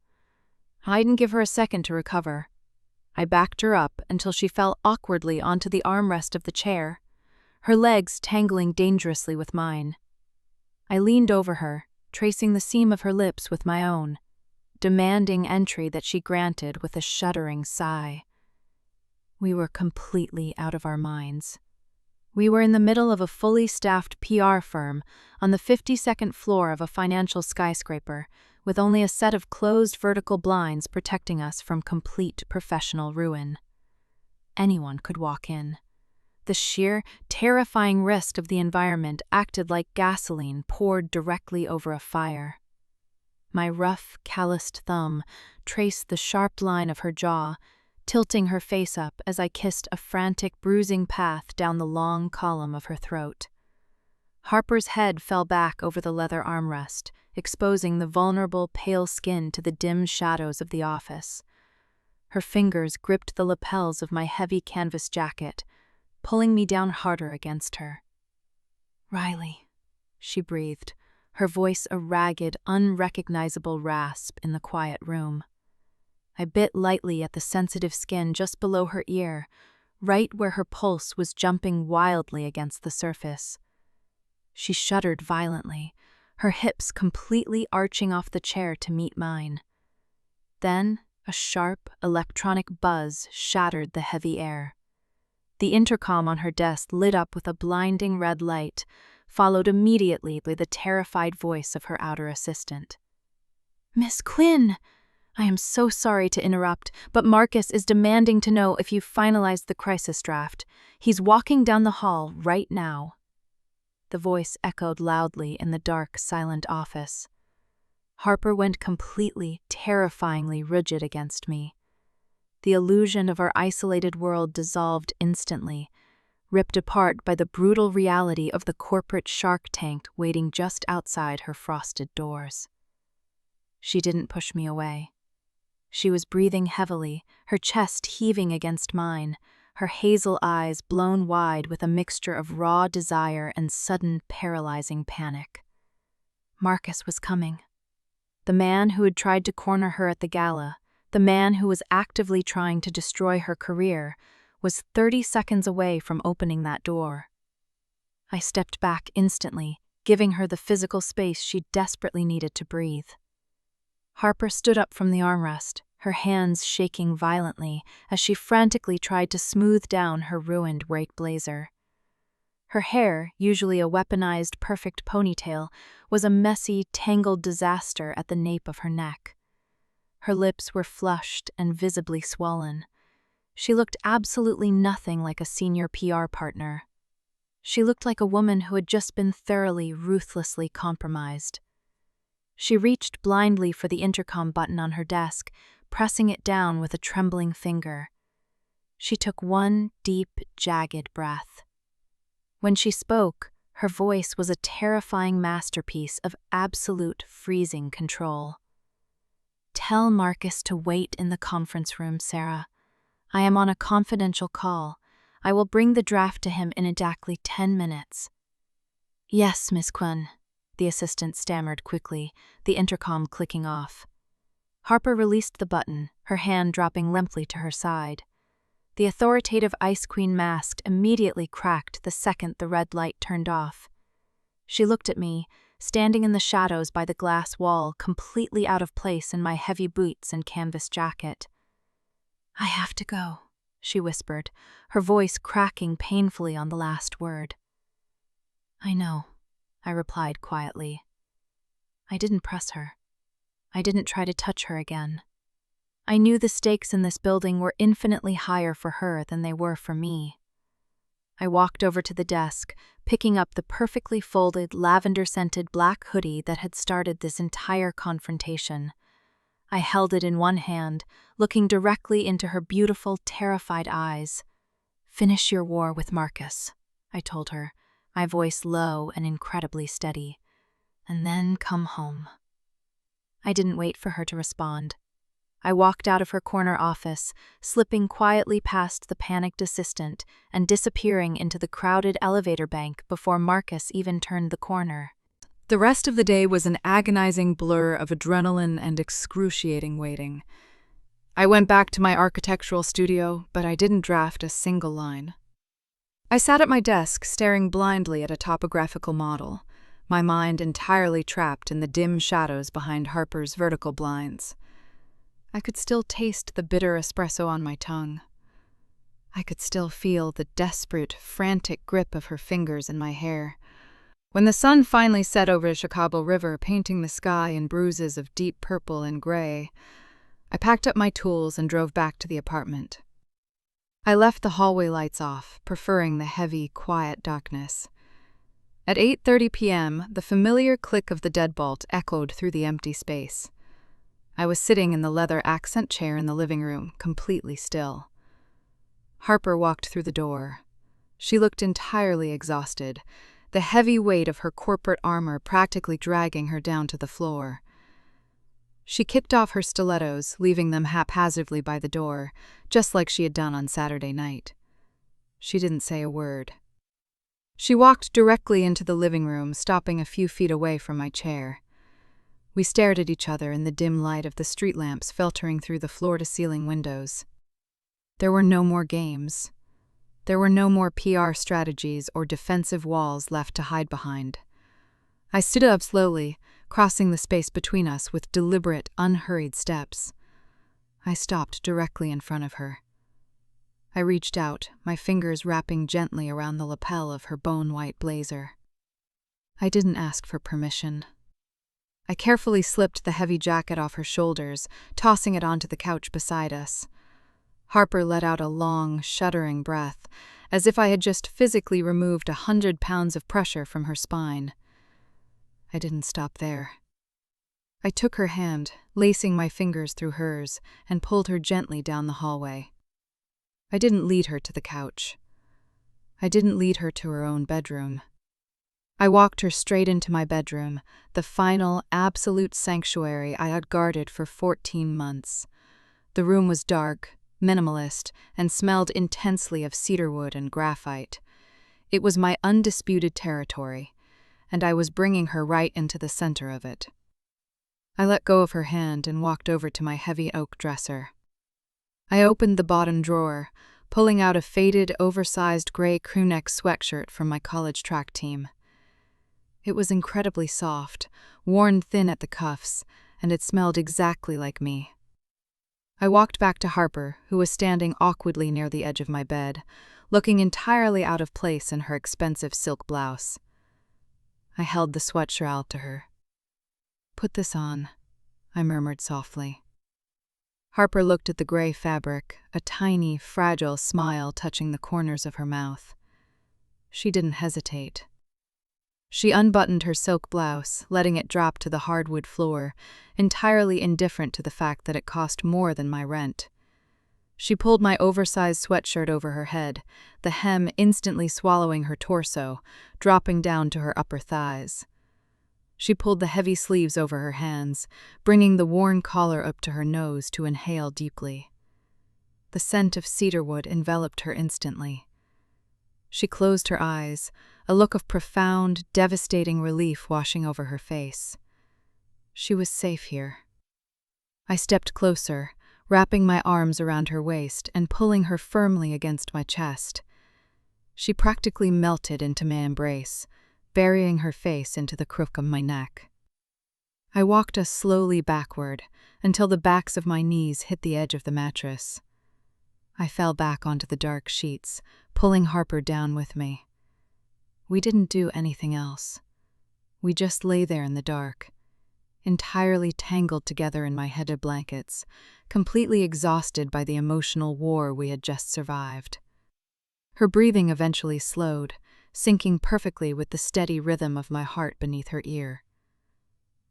I didn't give her a second to recover. I backed her up until she fell awkwardly onto the armrest of the chair, her legs tangling dangerously with mine. I leaned over her, tracing the seam of her lips with my own, demanding entry that she granted with a shuddering sigh. We were completely out of our minds. We were in the middle of a fully staffed PR firm on the 52nd floor of a financial skyscraper, with only a set of closed vertical blinds protecting us from complete professional ruin. Anyone could walk in. The sheer, terrifying risk of the environment acted like gasoline poured directly over a fire. My rough, calloused thumb traced the sharp line of her jaw, tilting her face up as I kissed a frantic, bruising path down the long column of her throat. Harper's head fell back over the leather armrest, exposing the vulnerable, pale skin to the dim shadows of the office. Her fingers gripped the lapels of my heavy canvas jacket, pulling me down harder against her. "Riley," she breathed, her voice a ragged, unrecognizable rasp in the quiet room. I bit lightly at the sensitive skin just below her ear, right where her pulse was jumping wildly against the surface. She shuddered violently, her hips completely arching off the chair to meet mine. Then, a sharp, electronic buzz shattered the heavy air. The intercom on her desk lit up with a blinding red light, followed immediately by the terrified voice of her outer assistant. "Miss Quinn! I am so sorry to interrupt, but Marcus is demanding to know if you finalized the crisis draft. He's walking down the hall right now." The voice echoed loudly in the dark, silent office. Harper went completely, terrifyingly rigid against me. The illusion of our isolated world dissolved instantly, ripped apart by the brutal reality of the corporate shark tank waiting just outside her frosted doors. She didn't push me away. She was breathing heavily, her chest heaving against mine, her hazel eyes blown wide with a mixture of raw desire and sudden, paralyzing panic. Marcus was coming. The man who had tried to corner her at the gala, the man who was actively trying to destroy her career, was 30 seconds away from opening that door. I stepped back instantly, giving her the physical space she desperately needed to breathe. Harper stood up from the armrest, her hands shaking violently as she frantically tried to smooth down her ruined white blazer. Her hair, usually a weaponized perfect ponytail, was a messy, tangled disaster at the nape of her neck. Her lips were flushed and visibly swollen. She looked absolutely nothing like a senior PR partner. She looked like a woman who had just been thoroughly, ruthlessly compromised. She reached blindly for the intercom button on her desk, pressing it down with a trembling finger. She took one deep, jagged breath. When she spoke, her voice was a terrifying masterpiece of absolute freezing control. "Tell Marcus to wait in the conference room, Sarah. I am on a confidential call. I will bring the draft to him in exactly 10 minutes. "Yes, Miss Quinn," the assistant stammered quickly, the intercom clicking off. Harper released the button, her hand dropping limply to her side. The authoritative Ice Queen mask immediately cracked the second the red light turned off. She looked at me, standing in the shadows by the glass wall, completely out of place in my heavy boots and canvas jacket. "I have to go," she whispered, her voice cracking painfully on the last word. "I know," I replied quietly. I didn't press her. I didn't try to touch her again. I knew the stakes in this building were infinitely higher for her than they were for me. I walked over to the desk, picking up the perfectly folded, lavender-scented black hoodie that had started this entire confrontation. I held it in one hand, looking directly into her beautiful, terrified eyes. "Finish your war with Marcus," I told her, my voice low and incredibly steady. "And then come home." I didn't wait for her to respond. I walked out of her corner office, slipping quietly past the panicked assistant and disappearing into the crowded elevator bank before Marcus even turned the corner. The rest of the day was an agonizing blur of adrenaline and excruciating waiting. I went back to my architectural studio, but I didn't draft a single line. I sat at my desk, staring blindly at a topographical model, my mind entirely trapped in the dim shadows behind Harper's vertical blinds. I could still taste the bitter espresso on my tongue. I could still feel the desperate, frantic grip of her fingers in my hair. When the sun finally set over the Chicago River, painting the sky in bruises of deep purple and gray, I packed up my tools and drove back to the apartment. I left the hallway lights off, preferring the heavy, quiet darkness. At 8:30 p.m., the familiar click of the deadbolt echoed through the empty space. I was sitting in the leather accent chair in the living room, completely still. Harper walked through the door. She looked entirely exhausted, the heavy weight of her corporate armor practically dragging her down to the floor. She kicked off her stilettos, leaving them haphazardly by the door, just like she had done on Saturday night. She didn't say a word. She walked directly into the living room, stopping a few feet away from my chair. We stared at each other in the dim light of the street lamps filtering through the floor-to-ceiling windows. There were no more games. There were no more PR strategies or defensive walls left to hide behind. I stood up slowly, crossing the space between us with deliberate, unhurried steps. I stopped directly in front of her. I reached out, my fingers wrapping gently around the lapel of her bone-white blazer. I didn't ask for permission. I carefully slipped the heavy jacket off her shoulders, tossing it onto the couch beside us. Harper let out a long, shuddering breath, as if I had just physically removed 100 pounds of pressure from her spine. I didn't stop there. I took her hand, lacing my fingers through hers, and pulled her gently down the hallway. I didn't lead her to the couch. I didn't lead her to her own bedroom. I walked her straight into my bedroom, the final, absolute sanctuary I had guarded for 14 months. The room was dark, minimalist, and smelled intensely of cedarwood and graphite. It was my undisputed territory, and I was bringing her right into the center of it. I let go of her hand and walked over to my heavy oak dresser. I opened the bottom drawer, pulling out a faded, oversized gray crewneck sweatshirt from my college track team. It was incredibly soft, worn thin at the cuffs, and it smelled exactly like me. I walked back to Harper, who was standing awkwardly near the edge of my bed, looking entirely out of place in her expensive silk blouse. I held the sweatshirt out to her. "Put this on," I murmured softly. Harper looked at the gray fabric, a tiny, fragile smile touching the corners of her mouth. She didn't hesitate. She unbuttoned her silk blouse, letting it drop to the hardwood floor, entirely indifferent to the fact that it cost more than my rent. She pulled my oversized sweatshirt over her head, the hem instantly swallowing her torso, dropping down to her upper thighs. She pulled the heavy sleeves over her hands, bringing the worn collar up to her nose to inhale deeply. The scent of cedarwood enveloped her instantly. She closed her eyes, a look of profound, devastating relief washing over her face. She was safe here. I stepped closer, wrapping my arms around her waist and pulling her firmly against my chest. She practically melted into my embrace, burying her face into the crook of my neck. I walked us slowly backward until the backs of my knees hit the edge of the mattress. I fell back onto the dark sheets, pulling Harper down with me. We didn't do anything else. We just lay there in the dark, entirely tangled together in my heated blankets, completely exhausted by the emotional war we had just survived. Her breathing eventually slowed, syncing perfectly with the steady rhythm of my heart beneath her ear.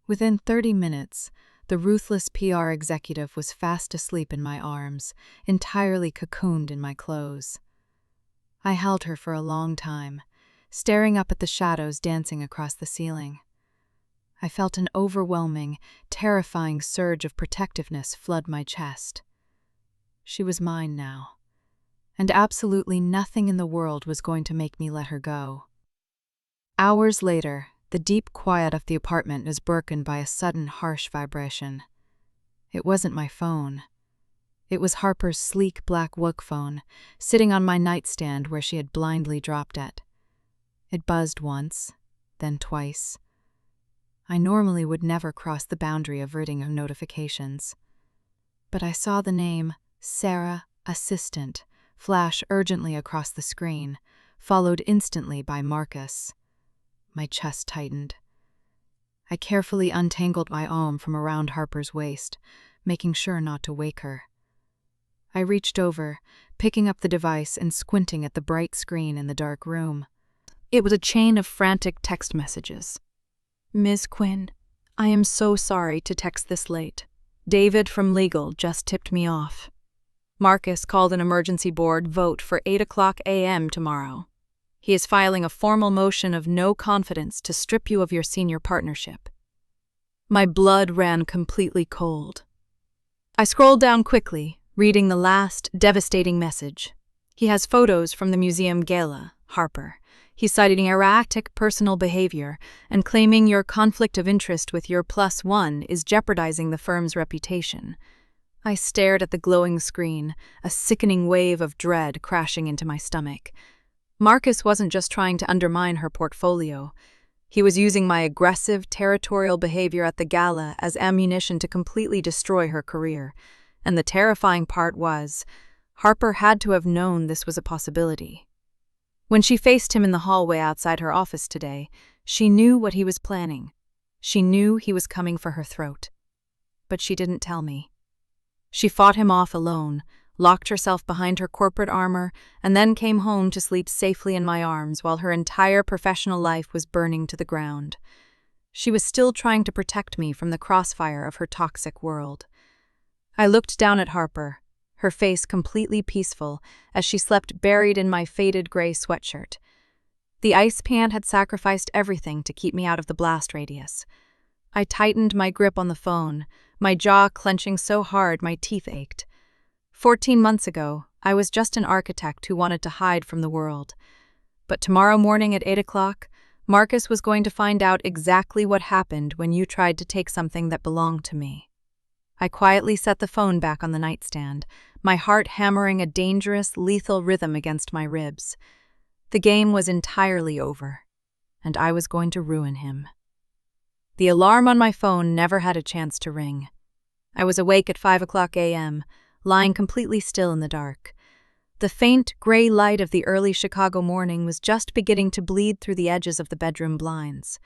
Within 30 minutes, the ruthless PR executive was fast asleep in my arms, entirely cocooned in my clothes. I held her for a long time, staring up at the shadows dancing across the ceiling. I felt an overwhelming, terrifying surge of protectiveness flood my chest. She was mine now, and absolutely nothing in the world was going to make me let her go. Hours later, the deep quiet of the apartment was broken by a sudden harsh vibration. It wasn't my phone. It was Harper's sleek black work phone, sitting on my nightstand where she had blindly dropped it. It buzzed once, then twice. I normally would never cross the boundary averting of notifications. But I saw the name, Sarah, Assistant, flash urgently across the screen, followed instantly by Marcus. My chest tightened. I carefully untangled my arm from around Harper's waist, making sure not to wake her. I reached over, picking up the device and squinting at the bright screen in the dark room. It was a chain of frantic text messages. Ms. Quinn, I am so sorry to text this late. David from legal just tipped me off. Marcus called an emergency board vote for 8:00 a.m. tomorrow. He is filing a formal motion of no confidence to strip you of your senior partnership. My blood ran completely cold. I scrolled down quickly, reading the last devastating message. He has photos from the museum gala, Harper. He's citing erratic personal behavior and claiming your conflict of interest with your +1 is jeopardizing the firm's reputation. I stared at the glowing screen, a sickening wave of dread crashing into my stomach. Marcus wasn't just trying to undermine her portfolio. He was using my aggressive, territorial behavior at the gala as ammunition to completely destroy her career. And the terrifying part was, Harper had to have known this was a possibility. When she faced him in the hallway outside her office today, she knew what he was planning. She knew he was coming for her throat. But she didn't tell me. She fought him off alone, locked herself behind her corporate armor, and then came home to sleep safely in my arms while her entire professional life was burning to the ground. She was still trying to protect me from the crossfire of her toxic world. I looked down at Harper, her face completely peaceful as she slept buried in my faded gray sweatshirt. The ice pan had sacrificed everything to keep me out of the blast radius. I tightened my grip on the phone, my jaw clenching so hard my teeth ached. 14 months ago, I was just an architect who wanted to hide from the world. But tomorrow morning at 8:00, Marcus was going to find out exactly what happened when you tried to take something that belonged to me. I quietly set the phone back on the nightstand, my heart hammering a dangerous, lethal rhythm against my ribs. The game was entirely over, and I was going to ruin him. The alarm on my phone never had a chance to ring. I was awake at 5:00 a.m., lying completely still in the dark. The faint, gray light of the early Chicago morning was just beginning to bleed through the edges of the bedroom blinds.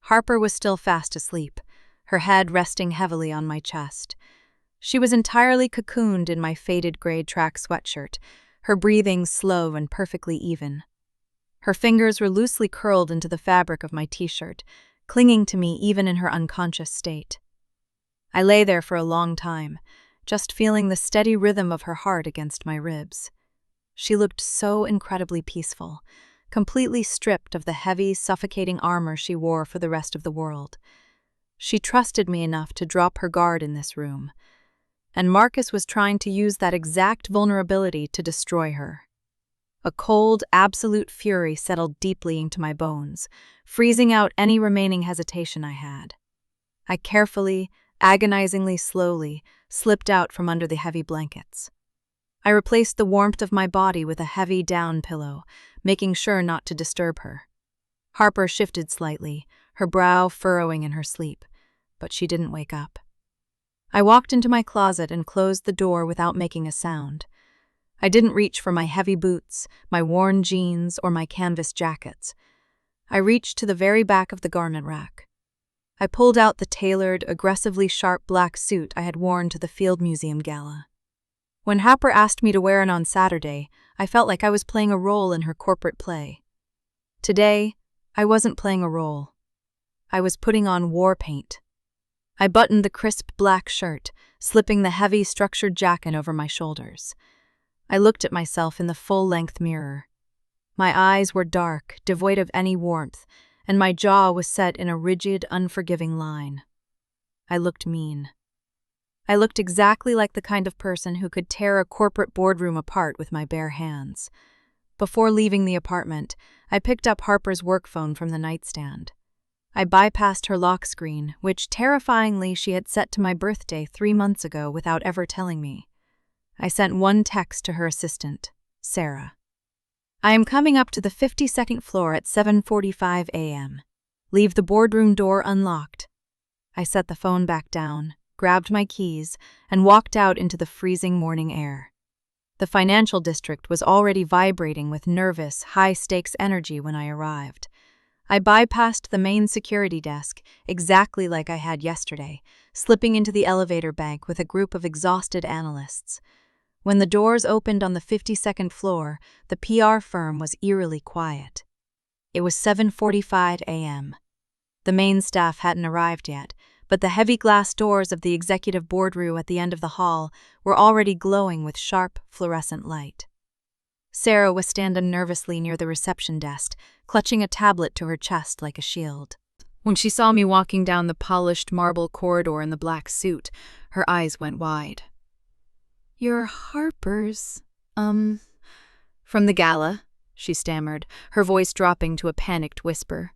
Harper was still fast asleep, her head resting heavily on my chest. She was entirely cocooned in my faded gray track sweatshirt, her breathing slow and perfectly even. Her fingers were loosely curled into the fabric of my t-shirt, clinging to me even in her unconscious state. I lay there for a long time, just feeling the steady rhythm of her heart against my ribs. She looked so incredibly peaceful, completely stripped of the heavy, suffocating armor she wore for the rest of the world. She trusted me enough to drop her guard in this room, and Marcus was trying to use that exact vulnerability to destroy her. A cold, absolute fury settled deeply into my bones, freezing out any remaining hesitation I had. I carefully, agonizingly slowly, slipped out from under the heavy blankets. I replaced the warmth of my body with a heavy down pillow, making sure not to disturb her. Harper shifted slightly, her brow furrowing in her sleep, but she didn't wake up. I walked into my closet and closed the door without making a sound. I didn't reach for my heavy boots, my worn jeans, or my canvas jackets. I reached to the very back of the garment rack. I pulled out the tailored, aggressively sharp black suit I had worn to the Field Museum gala. When Harper asked me to wear it on Saturday, I felt like I was playing a role in her corporate play. Today, I wasn't playing a role. I was putting on war paint. I buttoned the crisp black shirt, slipping the heavy, structured jacket over my shoulders. I looked at myself in the full-length mirror. My eyes were dark, devoid of any warmth, and my jaw was set in a rigid, unforgiving line. I looked mean. I looked exactly like the kind of person who could tear a corporate boardroom apart with my bare hands. Before leaving the apartment, I picked up Harper's work phone from the nightstand. I bypassed her lock screen, which terrifyingly she had set to my birthday 3 months ago without ever telling me. I sent one text to her assistant, Sarah. I am coming up to the 52nd floor at 7:45 a.m. Leave the boardroom door unlocked. I set the phone back down, grabbed my keys, and walked out into the freezing morning air. The financial district was already vibrating with nervous, high-stakes energy when I arrived. I bypassed the main security desk, exactly like I had yesterday, slipping into the elevator bank with a group of exhausted analysts. When the doors opened on the 52nd floor, the PR firm was eerily quiet. It was 7:45 a.m. The main staff hadn't arrived yet, but the heavy glass doors of the executive boardroom at the end of the hall were already glowing with sharp, fluorescent light. Sarah was standing nervously near the reception desk, clutching a tablet to her chest like a shield. When she saw me walking down the polished marble corridor in the black suit, her eyes went wide. "You're Harper's, from the gala," she stammered, her voice dropping to a panicked whisper.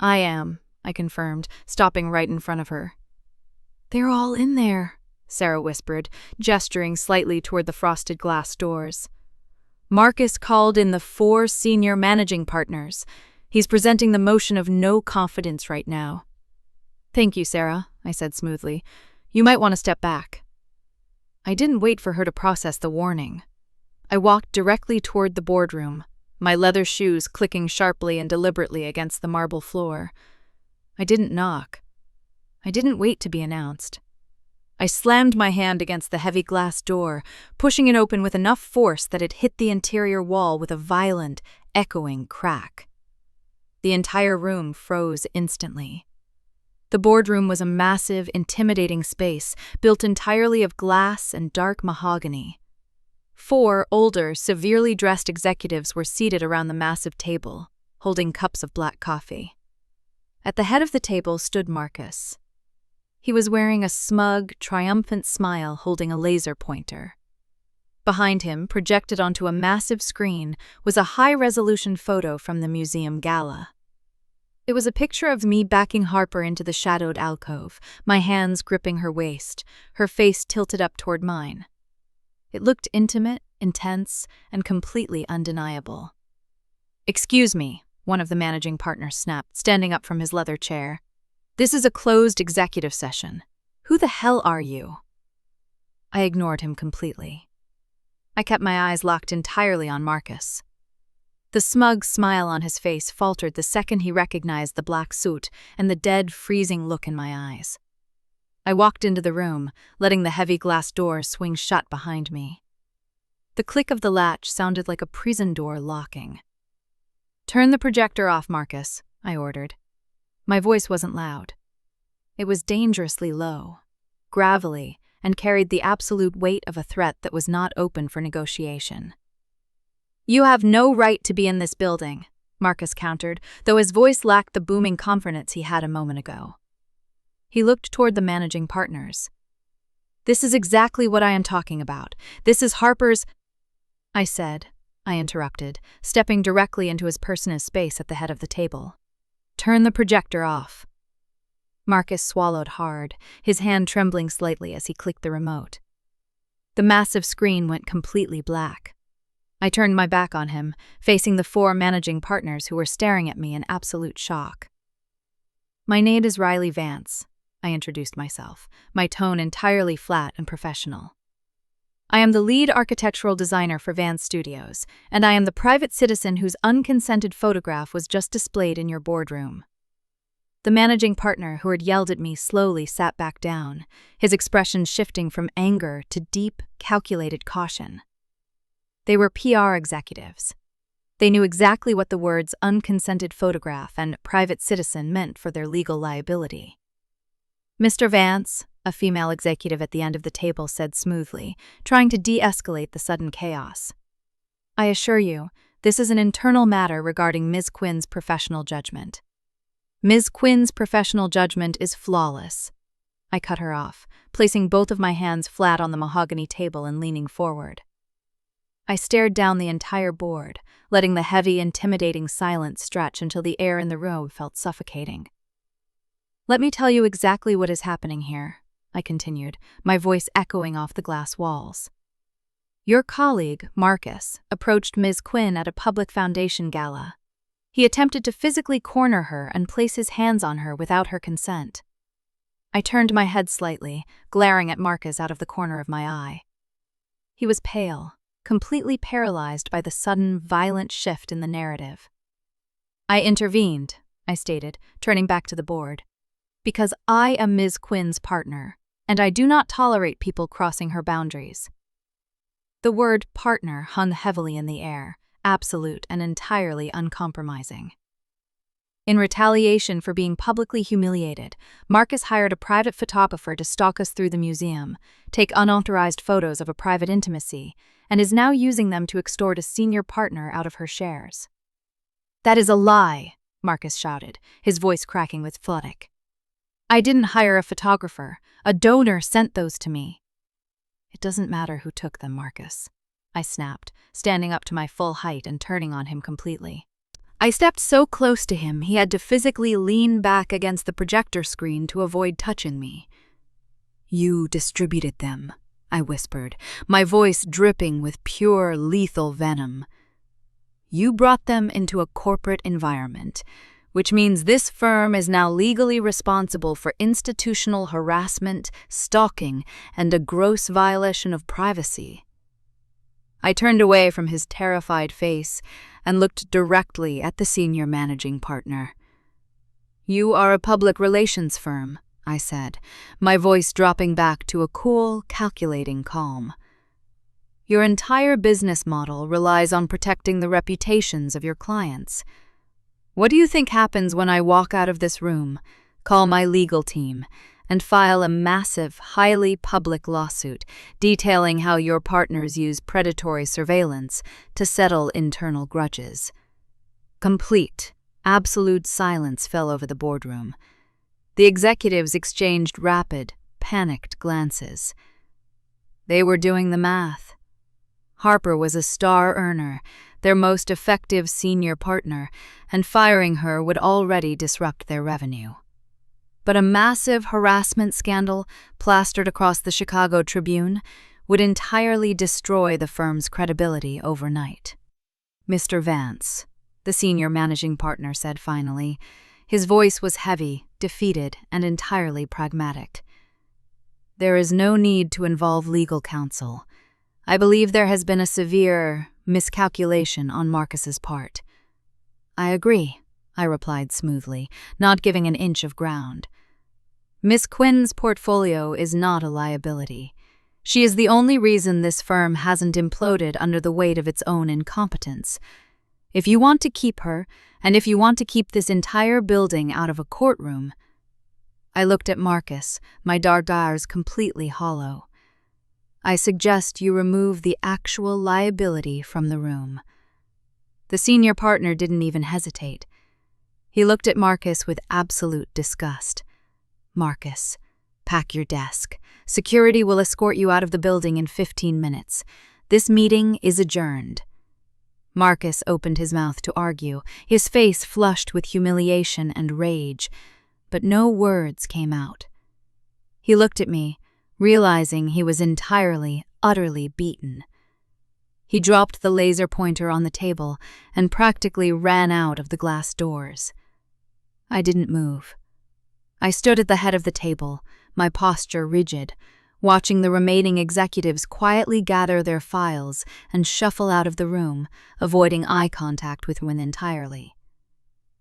"I am," I confirmed, stopping right in front of her. "They're all in there," Sarah whispered, gesturing slightly toward the frosted glass doors. "Marcus called in the 4 senior managing partners. He's presenting the motion of no confidence right now." "Thank you, Sarah," I said smoothly. "You might want to step back." I didn't wait for her to process the warning. I walked directly toward the boardroom, my leather shoes clicking sharply and deliberately against the marble floor. I didn't knock. I didn't wait to be announced. I slammed my hand against the heavy glass door, pushing it open with enough force that it hit the interior wall with a violent, echoing crack. The entire room froze instantly. The boardroom was a massive, intimidating space built entirely of glass and dark mahogany. 4 older, severely dressed executives were seated around the massive table, holding cups of black coffee. At the head of the table stood Marcus. He was wearing a smug, triumphant smile holding a laser pointer. Behind him, projected onto a massive screen, was a high-resolution photo from the museum gala. It was a picture of me backing Harper into the shadowed alcove, my hands gripping her waist, her face tilted up toward mine. It looked intimate, intense, and completely undeniable. "Excuse me," one of the managing partners snapped, standing up from his leather chair. "This is a closed executive session. Who the hell are you?" I ignored him completely. I kept my eyes locked entirely on Marcus. The smug smile on his face faltered the second he recognized the black suit and the dead, freezing look in my eyes. I walked into the room, letting the heavy glass door swing shut behind me. The click of the latch sounded like a prison door locking. "Turn the projector off, Marcus," I ordered. My voice wasn't loud. It was dangerously low, gravelly, and carried the absolute weight of a threat that was not open for negotiation. "You have no right to be in this building," Marcus countered, though his voice lacked the booming confidence he had a moment ago. He looked toward the managing partners. "This is exactly what I am talking about. This is Harper's—" I interrupted, stepping directly into his personal space at the head of the table. "Turn the projector off." Marcus swallowed hard, his hand trembling slightly as he clicked the remote. The massive screen went completely black. I turned my back on him, facing the 4 managing partners who were staring at me in absolute shock. "My name is Riley Vance," I introduced myself, my tone entirely flat and professional. "I am the lead architectural designer for Vance Studios, and I am the private citizen whose unconsented photograph was just displayed in your boardroom." The managing partner who had yelled at me slowly sat back down, his expression shifting from anger to deep, calculated caution. They were PR executives. They knew exactly what the words unconsented photograph and private citizen meant for their legal liability. "Mr. Vance," a female executive at the end of the table said smoothly, trying to de-escalate the sudden chaos. "I assure you, this is an internal matter regarding Ms. Quinn's professional judgment." "Ms. Quinn's professional judgment is flawless." I cut her off, placing both of my hands flat on the mahogany table and leaning forward. I stared down the entire board, letting the heavy, intimidating silence stretch until the air in the room felt suffocating. "Let me tell you exactly what is happening here," I continued, my voice echoing off the glass walls. "Your colleague, Marcus, approached Ms. Quinn at a public foundation gala. He attempted to physically corner her and place his hands on her without her consent." I turned my head slightly, glaring at Marcus out of the corner of my eye. He was pale, completely paralyzed by the sudden, violent shift in the narrative. "I intervened," I stated, turning back to the board, "because I am Ms. Quinn's partner, and I do not tolerate people crossing her boundaries." The word partner hung heavily in the air, absolute and entirely uncompromising. In retaliation for being publicly humiliated, Marcus hired a private photographer to stalk us through the museum, take unauthorized photos of a private intimacy, and is now using them to extort a senior partner out of her shares. "That is a lie," Marcus shouted, his voice cracking with flooding. "I didn't hire a photographer. A donor sent those to me." "It doesn't matter who took them, Marcus," I snapped, standing up to my full height and turning on him completely. I stepped so close to him he had to physically lean back against the projector screen to avoid touching me. "You distributed them," I whispered, my voice dripping with pure, lethal venom. "You brought them into a corporate environment, which means this firm is now legally responsible for institutional harassment, stalking, and a gross violation of privacy." I turned away from his terrified face and looked directly at the senior managing partner. "You are a public relations firm," I said, my voice dropping back to a cool, calculating calm. "Your entire business model relies on protecting the reputations of your clients. What do you think happens when I walk out of this room, call my legal team, and file a massive, highly public lawsuit detailing how your partners use predatory surveillance to settle internal grudges?" Complete, absolute silence fell over the boardroom. The executives exchanged rapid, panicked glances. They were doing the math. Harper was a star earner, their most effective senior partner, and firing her would already disrupt their revenue. But a massive harassment scandal plastered across the Chicago Tribune would entirely destroy the firm's credibility overnight. "Mr. Vance," the senior managing partner said finally. His voice was heavy, defeated, and entirely pragmatic. "There is no need to involve legal counsel. I believe there has been a severe miscalculation on Marcus's part." "I agree," I replied smoothly, not giving an inch of ground. Miss Quinn's portfolio is not a liability. She is the only reason this firm hasn't imploded under the weight of its own incompetence. If you want to keep her, and if you want to keep this entire building out of a courtroom—" I looked at Marcus, my dark eyes completely hollow. "I suggest you remove the actual liability from the room." The senior partner didn't even hesitate. He looked at Marcus with absolute disgust. "Marcus, pack your desk. Security will escort you out of the building in 15 minutes. This meeting is adjourned." Marcus opened his mouth to argue, his face flushed with humiliation and rage, but no words came out. He looked at me, realizing he was entirely, utterly beaten. He dropped the laser pointer on the table and practically ran out of the glass doors. I didn't move. I stood at the head of the table, my posture rigid, watching the remaining executives quietly gather their files and shuffle out of the room, avoiding eye contact with me entirely.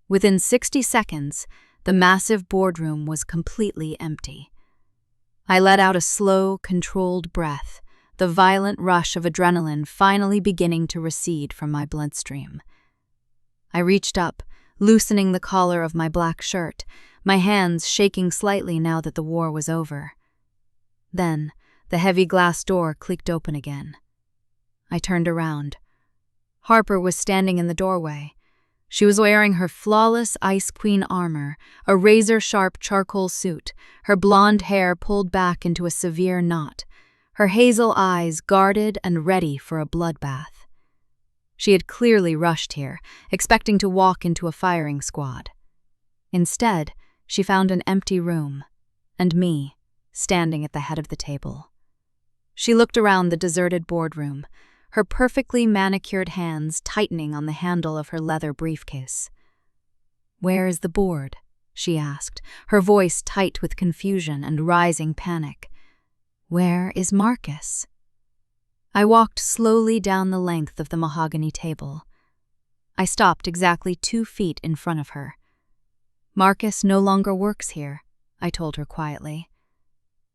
Within 60 seconds, the massive boardroom was completely empty. I let out a slow, controlled breath, the violent rush of adrenaline finally beginning to recede from my bloodstream. I reached up, loosening the collar of my black shirt, my hands shaking slightly now that the war was over. Then, the heavy glass door clicked open again. I turned around. Harper was standing in the doorway. She was wearing her flawless Ice Queen armor, a razor-sharp charcoal suit, her blonde hair pulled back into a severe knot, her hazel eyes guarded and ready for a bloodbath. She had clearly rushed here, expecting to walk into a firing squad. Instead, she found an empty room, and me, standing at the head of the table. She looked around the deserted boardroom, her perfectly manicured hands tightening on the handle of her leather briefcase. "Where is the board?" she asked, her voice tight with confusion and rising panic. "Where is Marcus?" I walked slowly down the length of the mahogany table. I stopped exactly 2 feet in front of her. "Marcus no longer works here," I told her quietly.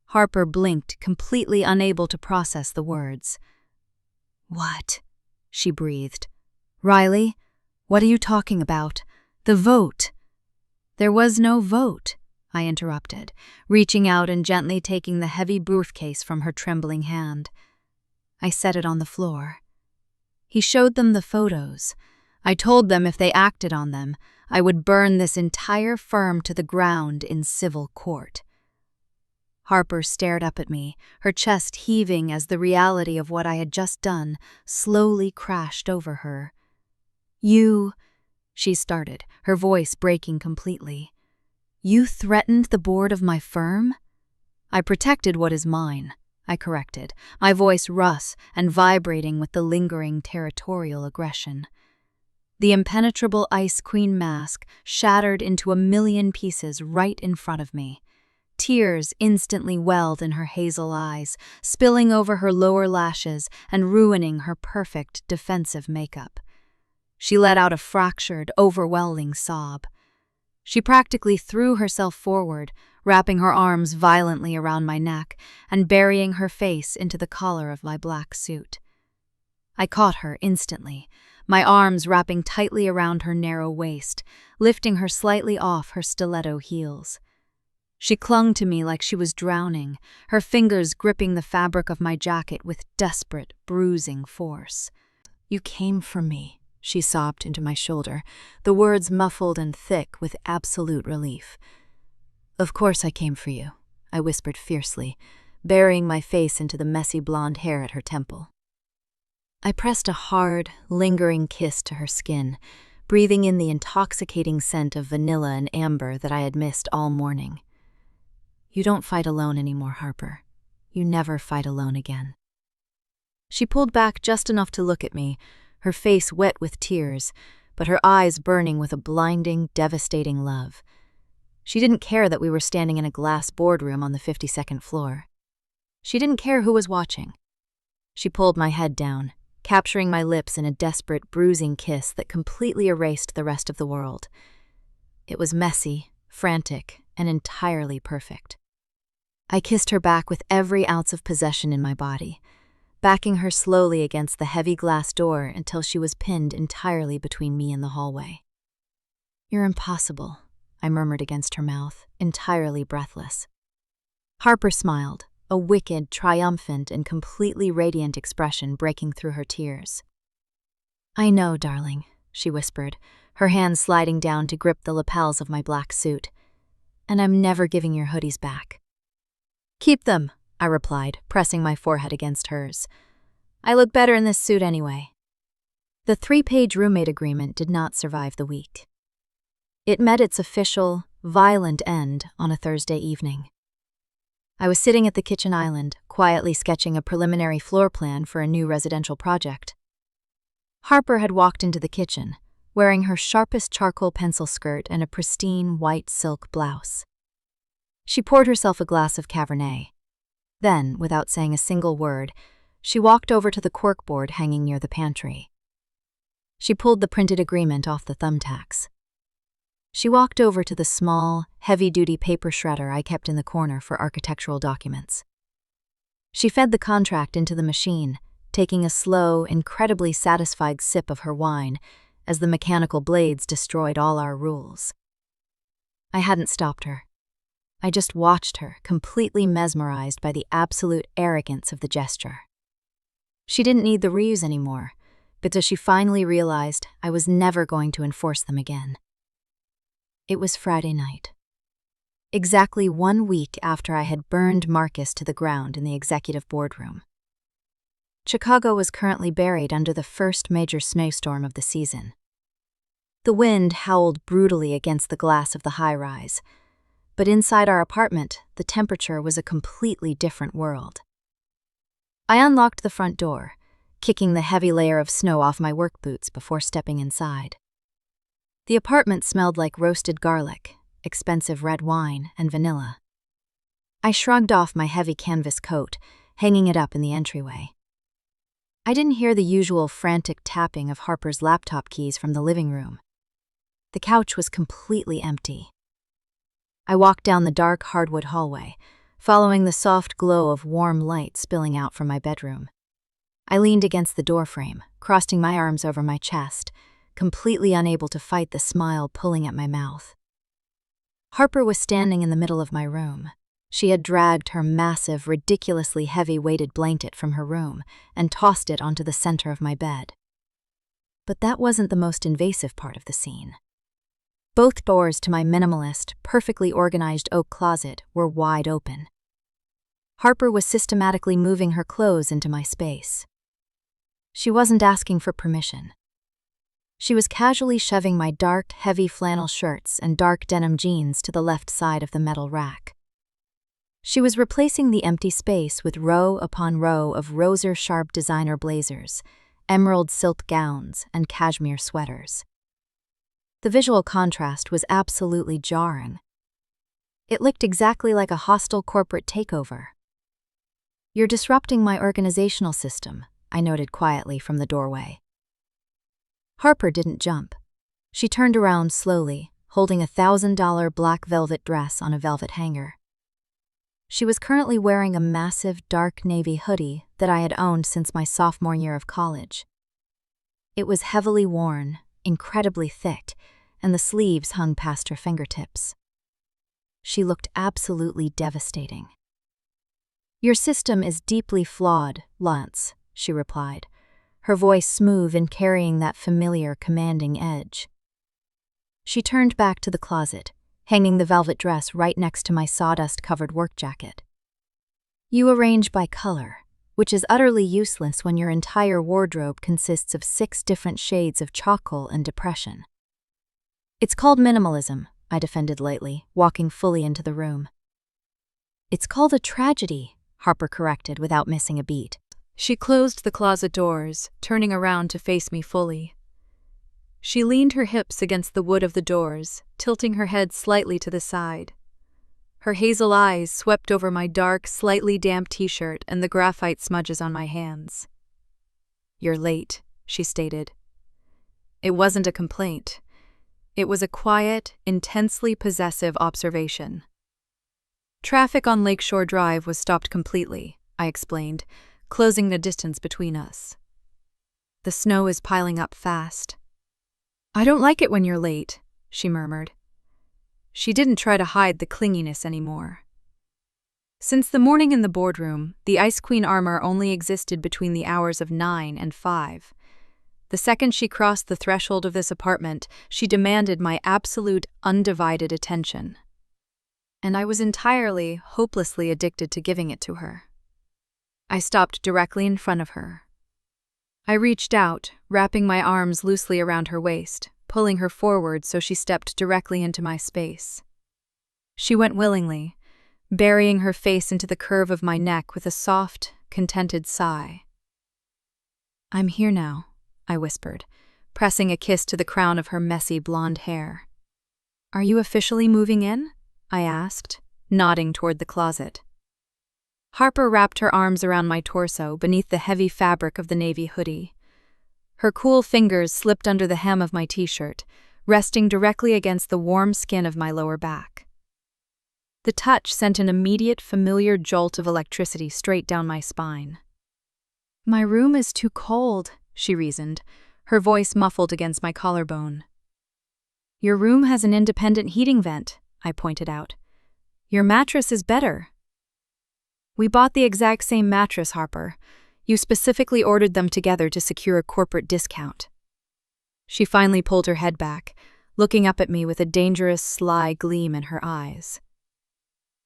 Harper blinked, completely unable to process the words. "What?" she breathed. "Riley, what are you talking about? The vote." "There was no vote," I interrupted, reaching out and gently taking the heavy briefcase from her trembling hand. I set it on the floor. He showed them the photos. I told them if they acted on them, I would burn this entire firm to the ground in civil court. Harper stared up at me, her chest heaving as the reality of what I had just done slowly crashed over her. "You," she started, her voice breaking completely. "You threatened the board of my firm?" "I protected what is mine," I corrected, my voice rough and vibrating with the lingering territorial aggression. The impenetrable Ice Queen mask shattered into a million pieces right in front of me. Tears instantly welled in her hazel eyes, spilling over her lower lashes and ruining her perfect defensive makeup. She let out a fractured, overwhelming sob. She practically threw herself forward, wrapping her arms violently around my neck and burying her face into the collar of my black suit. I caught her instantly, my arms wrapping tightly around her narrow waist, lifting her slightly off her stiletto heels. She clung to me like she was drowning, her fingers gripping the fabric of my jacket with desperate, bruising force. "You came for me," she sobbed into my shoulder, the words muffled and thick with absolute relief. "Of course I came for you," I whispered fiercely, burying my face into the messy blonde hair at her temple. I pressed a hard, lingering kiss to her skin, breathing in the intoxicating scent of vanilla and amber that I had missed all morning. "You don't fight alone anymore, Harper. You never fight alone again." She pulled back just enough to look at me, her face wet with tears, but her eyes burning with a blinding, devastating love. She didn't care that we were standing in a glass boardroom on the 52nd floor. She didn't care who was watching. She pulled my head down, capturing my lips in a desperate, bruising kiss that completely erased the rest of the world. It was messy, frantic, and entirely perfect. I kissed her back with every ounce of possession in my body, backing her slowly against the heavy glass door until she was pinned entirely between me and the hallway. "You're impossible," I murmured against her mouth, entirely breathless. Harper smiled, a wicked, triumphant, and completely radiant expression breaking through her tears. "I know, darling," she whispered, her hands sliding down to grip the lapels of my black suit. "And I'm never giving your hoodies back." "Keep them," I replied, pressing my forehead against hers. "I look better in this suit anyway." The 3-page roommate agreement did not survive the week. It met its official, violent end on a Thursday evening. I was sitting at the kitchen island, quietly sketching a preliminary floor plan for a new residential project. Harper had walked into the kitchen, wearing her sharpest charcoal pencil skirt and a pristine white silk blouse. She poured herself a glass of Cabernet. Then, without saying a single word, she walked over to the corkboard hanging near the pantry. She pulled the printed agreement off the thumbtacks. She walked over to the small, heavy-duty paper shredder I kept in the corner for architectural documents. She fed the contract into the machine, taking a slow, incredibly satisfied sip of her wine as the mechanical blades destroyed all our rules. I hadn't stopped her. I just watched her, completely mesmerized by the absolute arrogance of the gesture. She didn't need the reuse anymore, because she finally realized I was never going to enforce them again. It was Friday night. Exactly 1 week after I had burned Marcus to the ground in the executive boardroom. Chicago was currently buried under the first major snowstorm of the season. The wind howled brutally against the glass of the high-rise, but inside our apartment, the temperature was a completely different world. I unlocked the front door, kicking the heavy layer of snow off my work boots before stepping inside. The apartment smelled like roasted garlic, expensive red wine, and vanilla. I shrugged off my heavy canvas coat, hanging it up in the entryway. I didn't hear the usual frantic tapping of Harper's laptop keys from the living room. The couch was completely empty. I walked down the dark hardwood hallway, following the soft glow of warm light spilling out from my bedroom. I leaned against the doorframe, crossing my arms over my chest, completely unable to fight the smile pulling at my mouth. Harper was standing in the middle of my room. She had dragged her massive, ridiculously heavy-weighted blanket from her room and tossed it onto the center of my bed. But that wasn't the most invasive part of the scene. Both doors to my minimalist, perfectly organized oak closet were wide open. Harper was systematically moving her clothes into my space. She wasn't asking for permission. She was casually shoving my dark, heavy flannel shirts and dark denim jeans to the left side of the metal rack. She was replacing the empty space with row upon row of razor-sharp designer blazers, emerald silk gowns, and cashmere sweaters. The visual contrast was absolutely jarring. It looked exactly like a hostile corporate takeover. "You're disrupting my organizational system," I noted quietly from the doorway. Harper didn't jump. She turned around slowly, holding a $1,000 black velvet dress on a velvet hanger. She was currently wearing a massive dark navy hoodie that I had owned since my sophomore year of college. It was heavily worn, incredibly thick, and the sleeves hung past her fingertips. She looked absolutely devastating. "Your system is deeply flawed, Lance," she replied, her voice smooth and carrying that familiar, commanding edge. She turned back to the closet, hanging the velvet dress right next to my sawdust-covered work jacket. "You arrange by color, which is utterly useless when your entire wardrobe consists of 6 different shades of charcoal and depression." "It's called minimalism," I defended lightly, walking fully into the room. "It's called a tragedy," Harper corrected without missing a beat. She closed the closet doors, turning around to face me fully. She leaned her hips against the wood of the doors, tilting her head slightly to the side. Her hazel eyes swept over my dark, slightly damp t-shirt and the graphite smudges on my hands. "You're late," she stated. It wasn't a complaint. It was a quiet, intensely possessive observation. Traffic on Lakeshore Drive was stopped completely, I explained, closing the distance between us. The snow is piling up fast. I don't like it when you're late, she murmured. She didn't try to hide the clinginess anymore. Since the morning in the boardroom, the Ice Queen armor only existed between the hours of 9 and 5. The second she crossed the threshold of this apartment, she demanded my absolute, undivided attention. And I was entirely, hopelessly addicted to giving it to her. I stopped directly in front of her. I reached out, wrapping my arms loosely around her waist, pulling her forward so she stepped directly into my space. She went willingly, burying her face into the curve of my neck with a soft, contented sigh. "I'm here now," I whispered, pressing a kiss to the crown of her messy blonde hair. "Are you officially moving in?" I asked, nodding toward the closet. Harper wrapped her arms around my torso beneath the heavy fabric of the navy hoodie. Her cool fingers slipped under the hem of my t-shirt, resting directly against the warm skin of my lower back. The touch sent an immediate, familiar jolt of electricity straight down my spine. "My room is too cold," she reasoned, her voice muffled against my collarbone. "Your room has an independent heating vent," I pointed out. "Your mattress is better." "We bought the exact same mattress, Harper. You specifically ordered them together to secure a corporate discount." She finally pulled her head back, looking up at me with a dangerous, sly gleam in her eyes.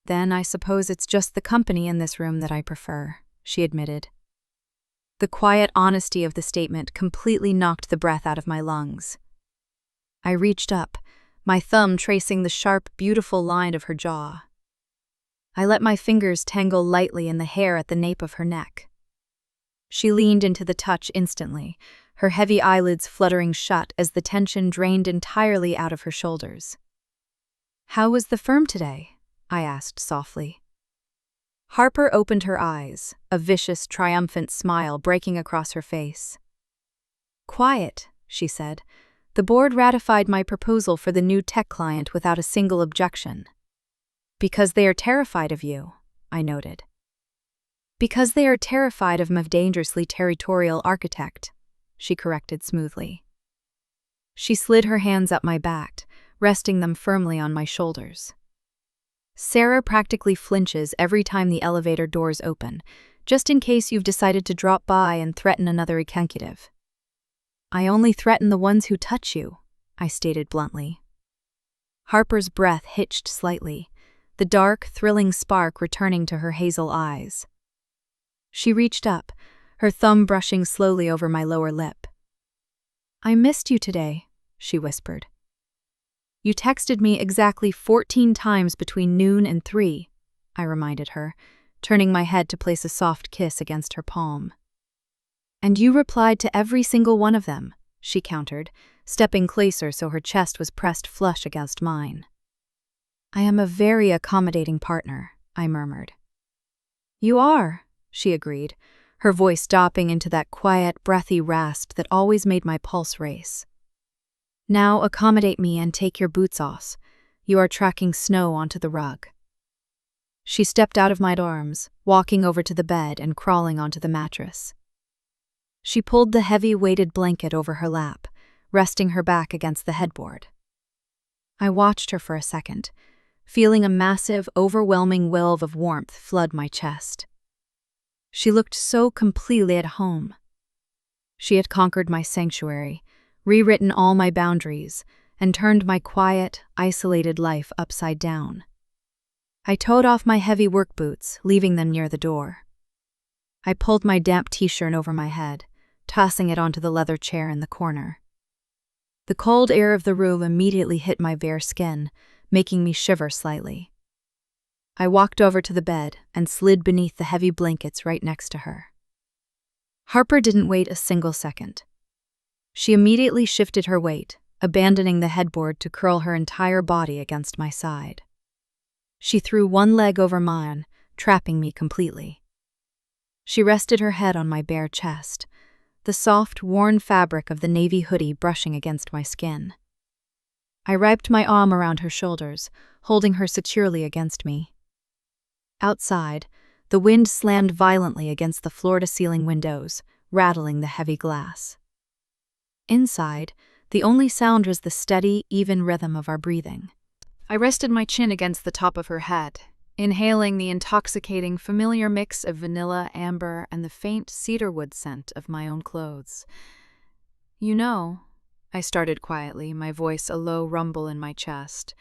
"Then I suppose it's just the company in this room that I prefer," she admitted. The quiet honesty of the statement completely knocked the breath out of my lungs. I reached up, my thumb tracing the sharp, beautiful line of her jaw. I let my fingers tangle lightly in the hair at the nape of her neck. She leaned into the touch instantly, her heavy eyelids fluttering shut as the tension drained entirely out of her shoulders. "How was the firm today?" I asked softly. Harper opened her eyes, a vicious, triumphant smile breaking across her face. "Quiet," she said. "The board ratified my proposal for the new tech client without a single objection." "Because they are terrified of you," I noted. "Because they are terrified of my dangerously territorial architect," she corrected smoothly. She slid her hands up my back, resting them firmly on my shoulders. "Sarah practically flinches every time the elevator doors open, just in case you've decided to drop by and threaten another executive." "I only threaten the ones who touch you," I stated bluntly. Harper's breath hitched slightly, the dark, thrilling spark returning to her hazel eyes. She reached up, her thumb brushing slowly over my lower lip. "I missed you today," she whispered. "You texted me exactly 14 times between noon and 3, I reminded her, turning my head to place a soft kiss against her palm. "And you replied to every single one of them," she countered, stepping closer so her chest was pressed flush against mine. "I am a very accommodating partner," I murmured. "You are," she agreed, her voice dropping into that quiet, breathy rasp that always made my pulse race. "Now accommodate me and take your boots off. You are tracking snow onto the rug." She stepped out of my arms, walking over to the bed and crawling onto the mattress. She pulled the heavy weighted blanket over her lap, resting her back against the headboard. I watched her for a second, feeling a massive, overwhelming wave of warmth flood my chest. She looked so completely at home. She had conquered my sanctuary, rewritten all my boundaries, and turned my quiet, isolated life upside down. I toed off my heavy work boots, leaving them near the door. I pulled my damp t-shirt over my head, tossing it onto the leather chair in the corner. The cold air of the room immediately hit my bare skin, making me shiver slightly. I walked over to the bed and slid beneath the heavy blankets right next to her. Harper didn't wait a single second. She immediately shifted her weight, abandoning the headboard to curl her entire body against my side. She threw one leg over mine, trapping me completely. She rested her head on my bare chest, the soft, worn fabric of the navy hoodie brushing against my skin. I wrapped my arm around her shoulders, holding her securely against me. Outside, the wind slammed violently against the floor-to-ceiling windows, rattling the heavy glass. Inside, the only sound was the steady, even rhythm of our breathing. I rested my chin against the top of her head, inhaling the intoxicating, familiar mix of vanilla, amber, and the faint cedarwood scent of my own clothes. "You know," I started quietly, my voice a low rumble in my chest,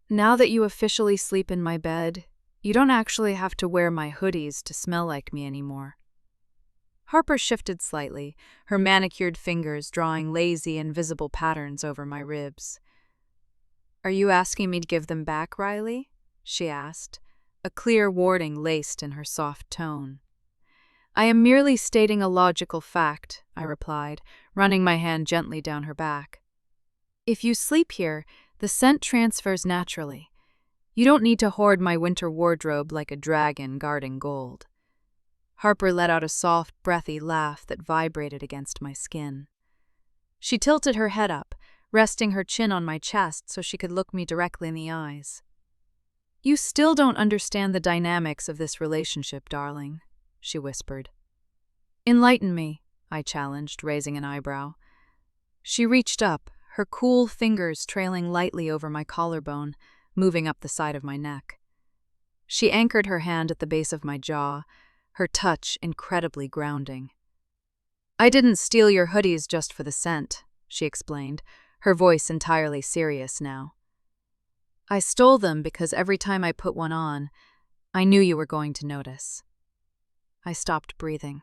"now that you officially sleep in my bed, you don't actually have to wear my hoodies to smell like me anymore." Harper shifted slightly, her manicured fingers drawing lazy, invisible patterns over my ribs. "Are you asking me to give them back, Riley?" she asked, a clear warning laced in her soft tone. "I am merely stating a logical fact," I replied, running my hand gently down her back. "If you sleep here, the scent transfers naturally. You don't need to hoard my winter wardrobe like a dragon guarding gold." Harper let out a soft, breathy laugh that vibrated against my skin. She tilted her head up, resting her chin on my chest so she could look me directly in the eyes. "You still don't understand the dynamics of this relationship, darling," she whispered. "Enlighten me," I challenged, raising an eyebrow. She reached up, her cool fingers trailing lightly over my collarbone, moving up the side of my neck. She anchored her hand at the base of my jaw, her touch incredibly grounding. "I didn't steal your hoodies just for the scent," she explained, her voice entirely serious now. "I stole them because every time I put one on, I knew you were going to notice." I stopped breathing.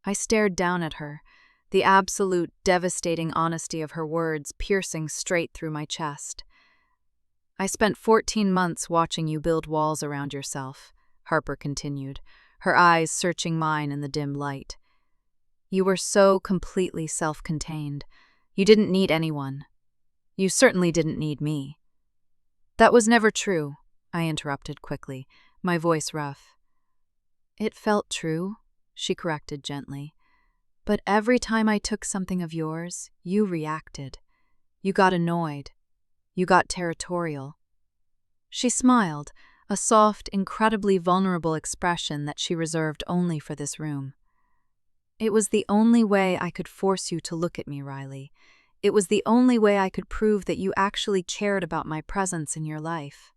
I stared down at her, the absolute, devastating honesty of her words piercing straight through my chest. "I spent 14 months watching you build walls around yourself," Harper continued, her eyes searching mine in the dim light. "You were so completely self-contained. You didn't need anyone. You certainly didn't need me." "That was never true," I interrupted quickly, my voice rough. "It felt true," she corrected gently. "But every time I took something of yours, you reacted. You got annoyed. You got territorial." She smiled, a soft, incredibly vulnerable expression that she reserved only for this room. "It was the only way I could force you to look at me, Riley. It was the only way I could prove that you actually cared about my presence in your life."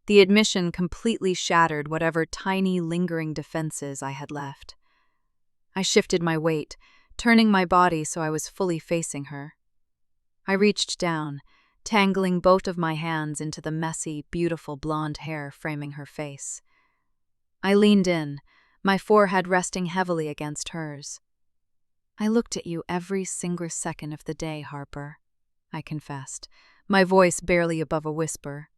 The admission completely shattered whatever tiny, lingering defenses I had left. I shifted my weight, turning my body so I was fully facing her. I reached down, tangling both of my hands into the messy, beautiful blonde hair framing her face. I leaned in, my forehead resting heavily against hers. "I looked at you every single second of the day, Harper," I confessed, my voice barely above a whisper.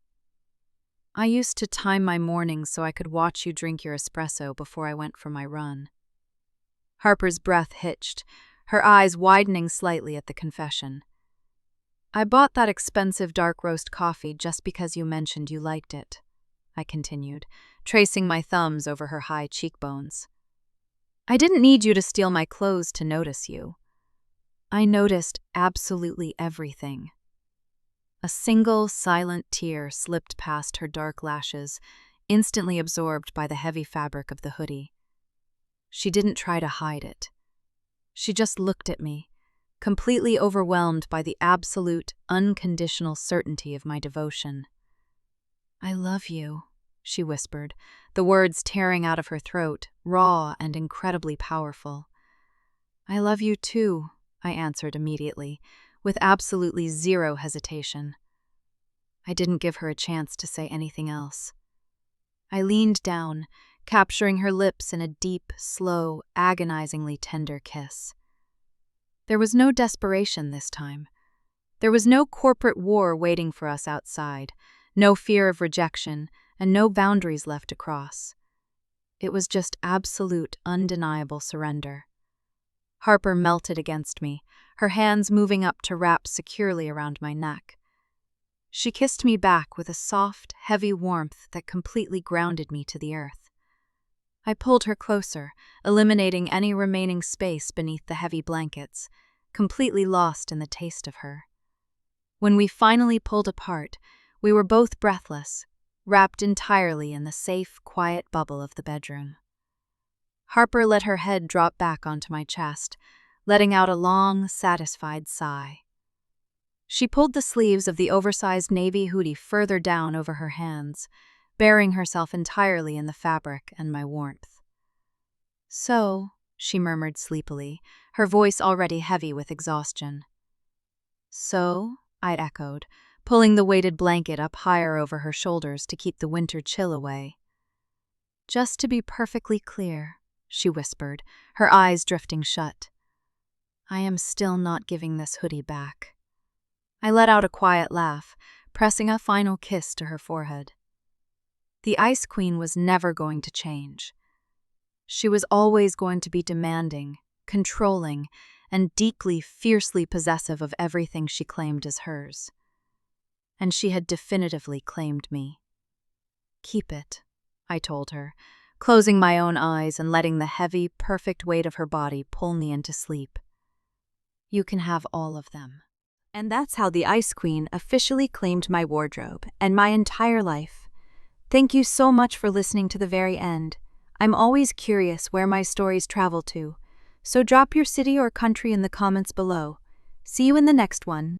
"I used to time my mornings so I could watch you drink your espresso before I went for my run." Harper's breath hitched, her eyes widening slightly at the confession. "I bought that expensive dark roast coffee just because you mentioned you liked it," I continued, tracing my thumbs over her high cheekbones. "I didn't need you to steal my clothes to notice you. I noticed absolutely everything." A single, silent tear slipped past her dark lashes, instantly absorbed by the heavy fabric of the hoodie. She didn't try to hide it. She just looked at me, completely overwhelmed by the absolute, unconditional certainty of my devotion. "I love you," she whispered, the words tearing out of her throat, raw and incredibly powerful. "I love you too," I answered immediately, with absolutely zero hesitation. I didn't give her a chance to say anything else. I leaned down, capturing her lips in a deep, slow, agonizingly tender kiss. There was no desperation this time. There was no corporate war waiting for us outside, no fear of rejection, and no boundaries left to cross. It was just absolute, undeniable surrender. Harper melted against me, her hands moving up to wrap securely around my neck. She kissed me back with a soft, heavy warmth that completely grounded me to the earth. I pulled her closer, eliminating any remaining space beneath the heavy blankets, completely lost in the taste of her. When we finally pulled apart, we were both breathless, wrapped entirely in the safe, quiet bubble of the bedroom. Harper let her head drop back onto my chest, letting out a long, satisfied sigh. She pulled the sleeves of the oversized navy hoodie further down over her hands, burying herself entirely in the fabric and my warmth. "So," she murmured sleepily, her voice already heavy with exhaustion. "So?" I echoed, pulling the weighted blanket up higher over her shoulders to keep the winter chill away. "Just to be perfectly clear," she whispered, her eyes drifting shut, "I am still not giving this hoodie back." I let out a quiet laugh, pressing a final kiss to her forehead. The Ice Queen was never going to change. She was always going to be demanding, controlling, and deeply, fiercely possessive of everything she claimed as hers. And she had definitively claimed me. "Keep it," I told her, closing my own eyes and letting the heavy, perfect weight of her body pull me into sleep. "You can have all of them." And that's how the Ice Queen officially claimed my wardrobe and my entire life. Thank you so much for listening to the very end. I'm always curious where my stories travel to, so drop your city or country in the comments below. See you in the next one.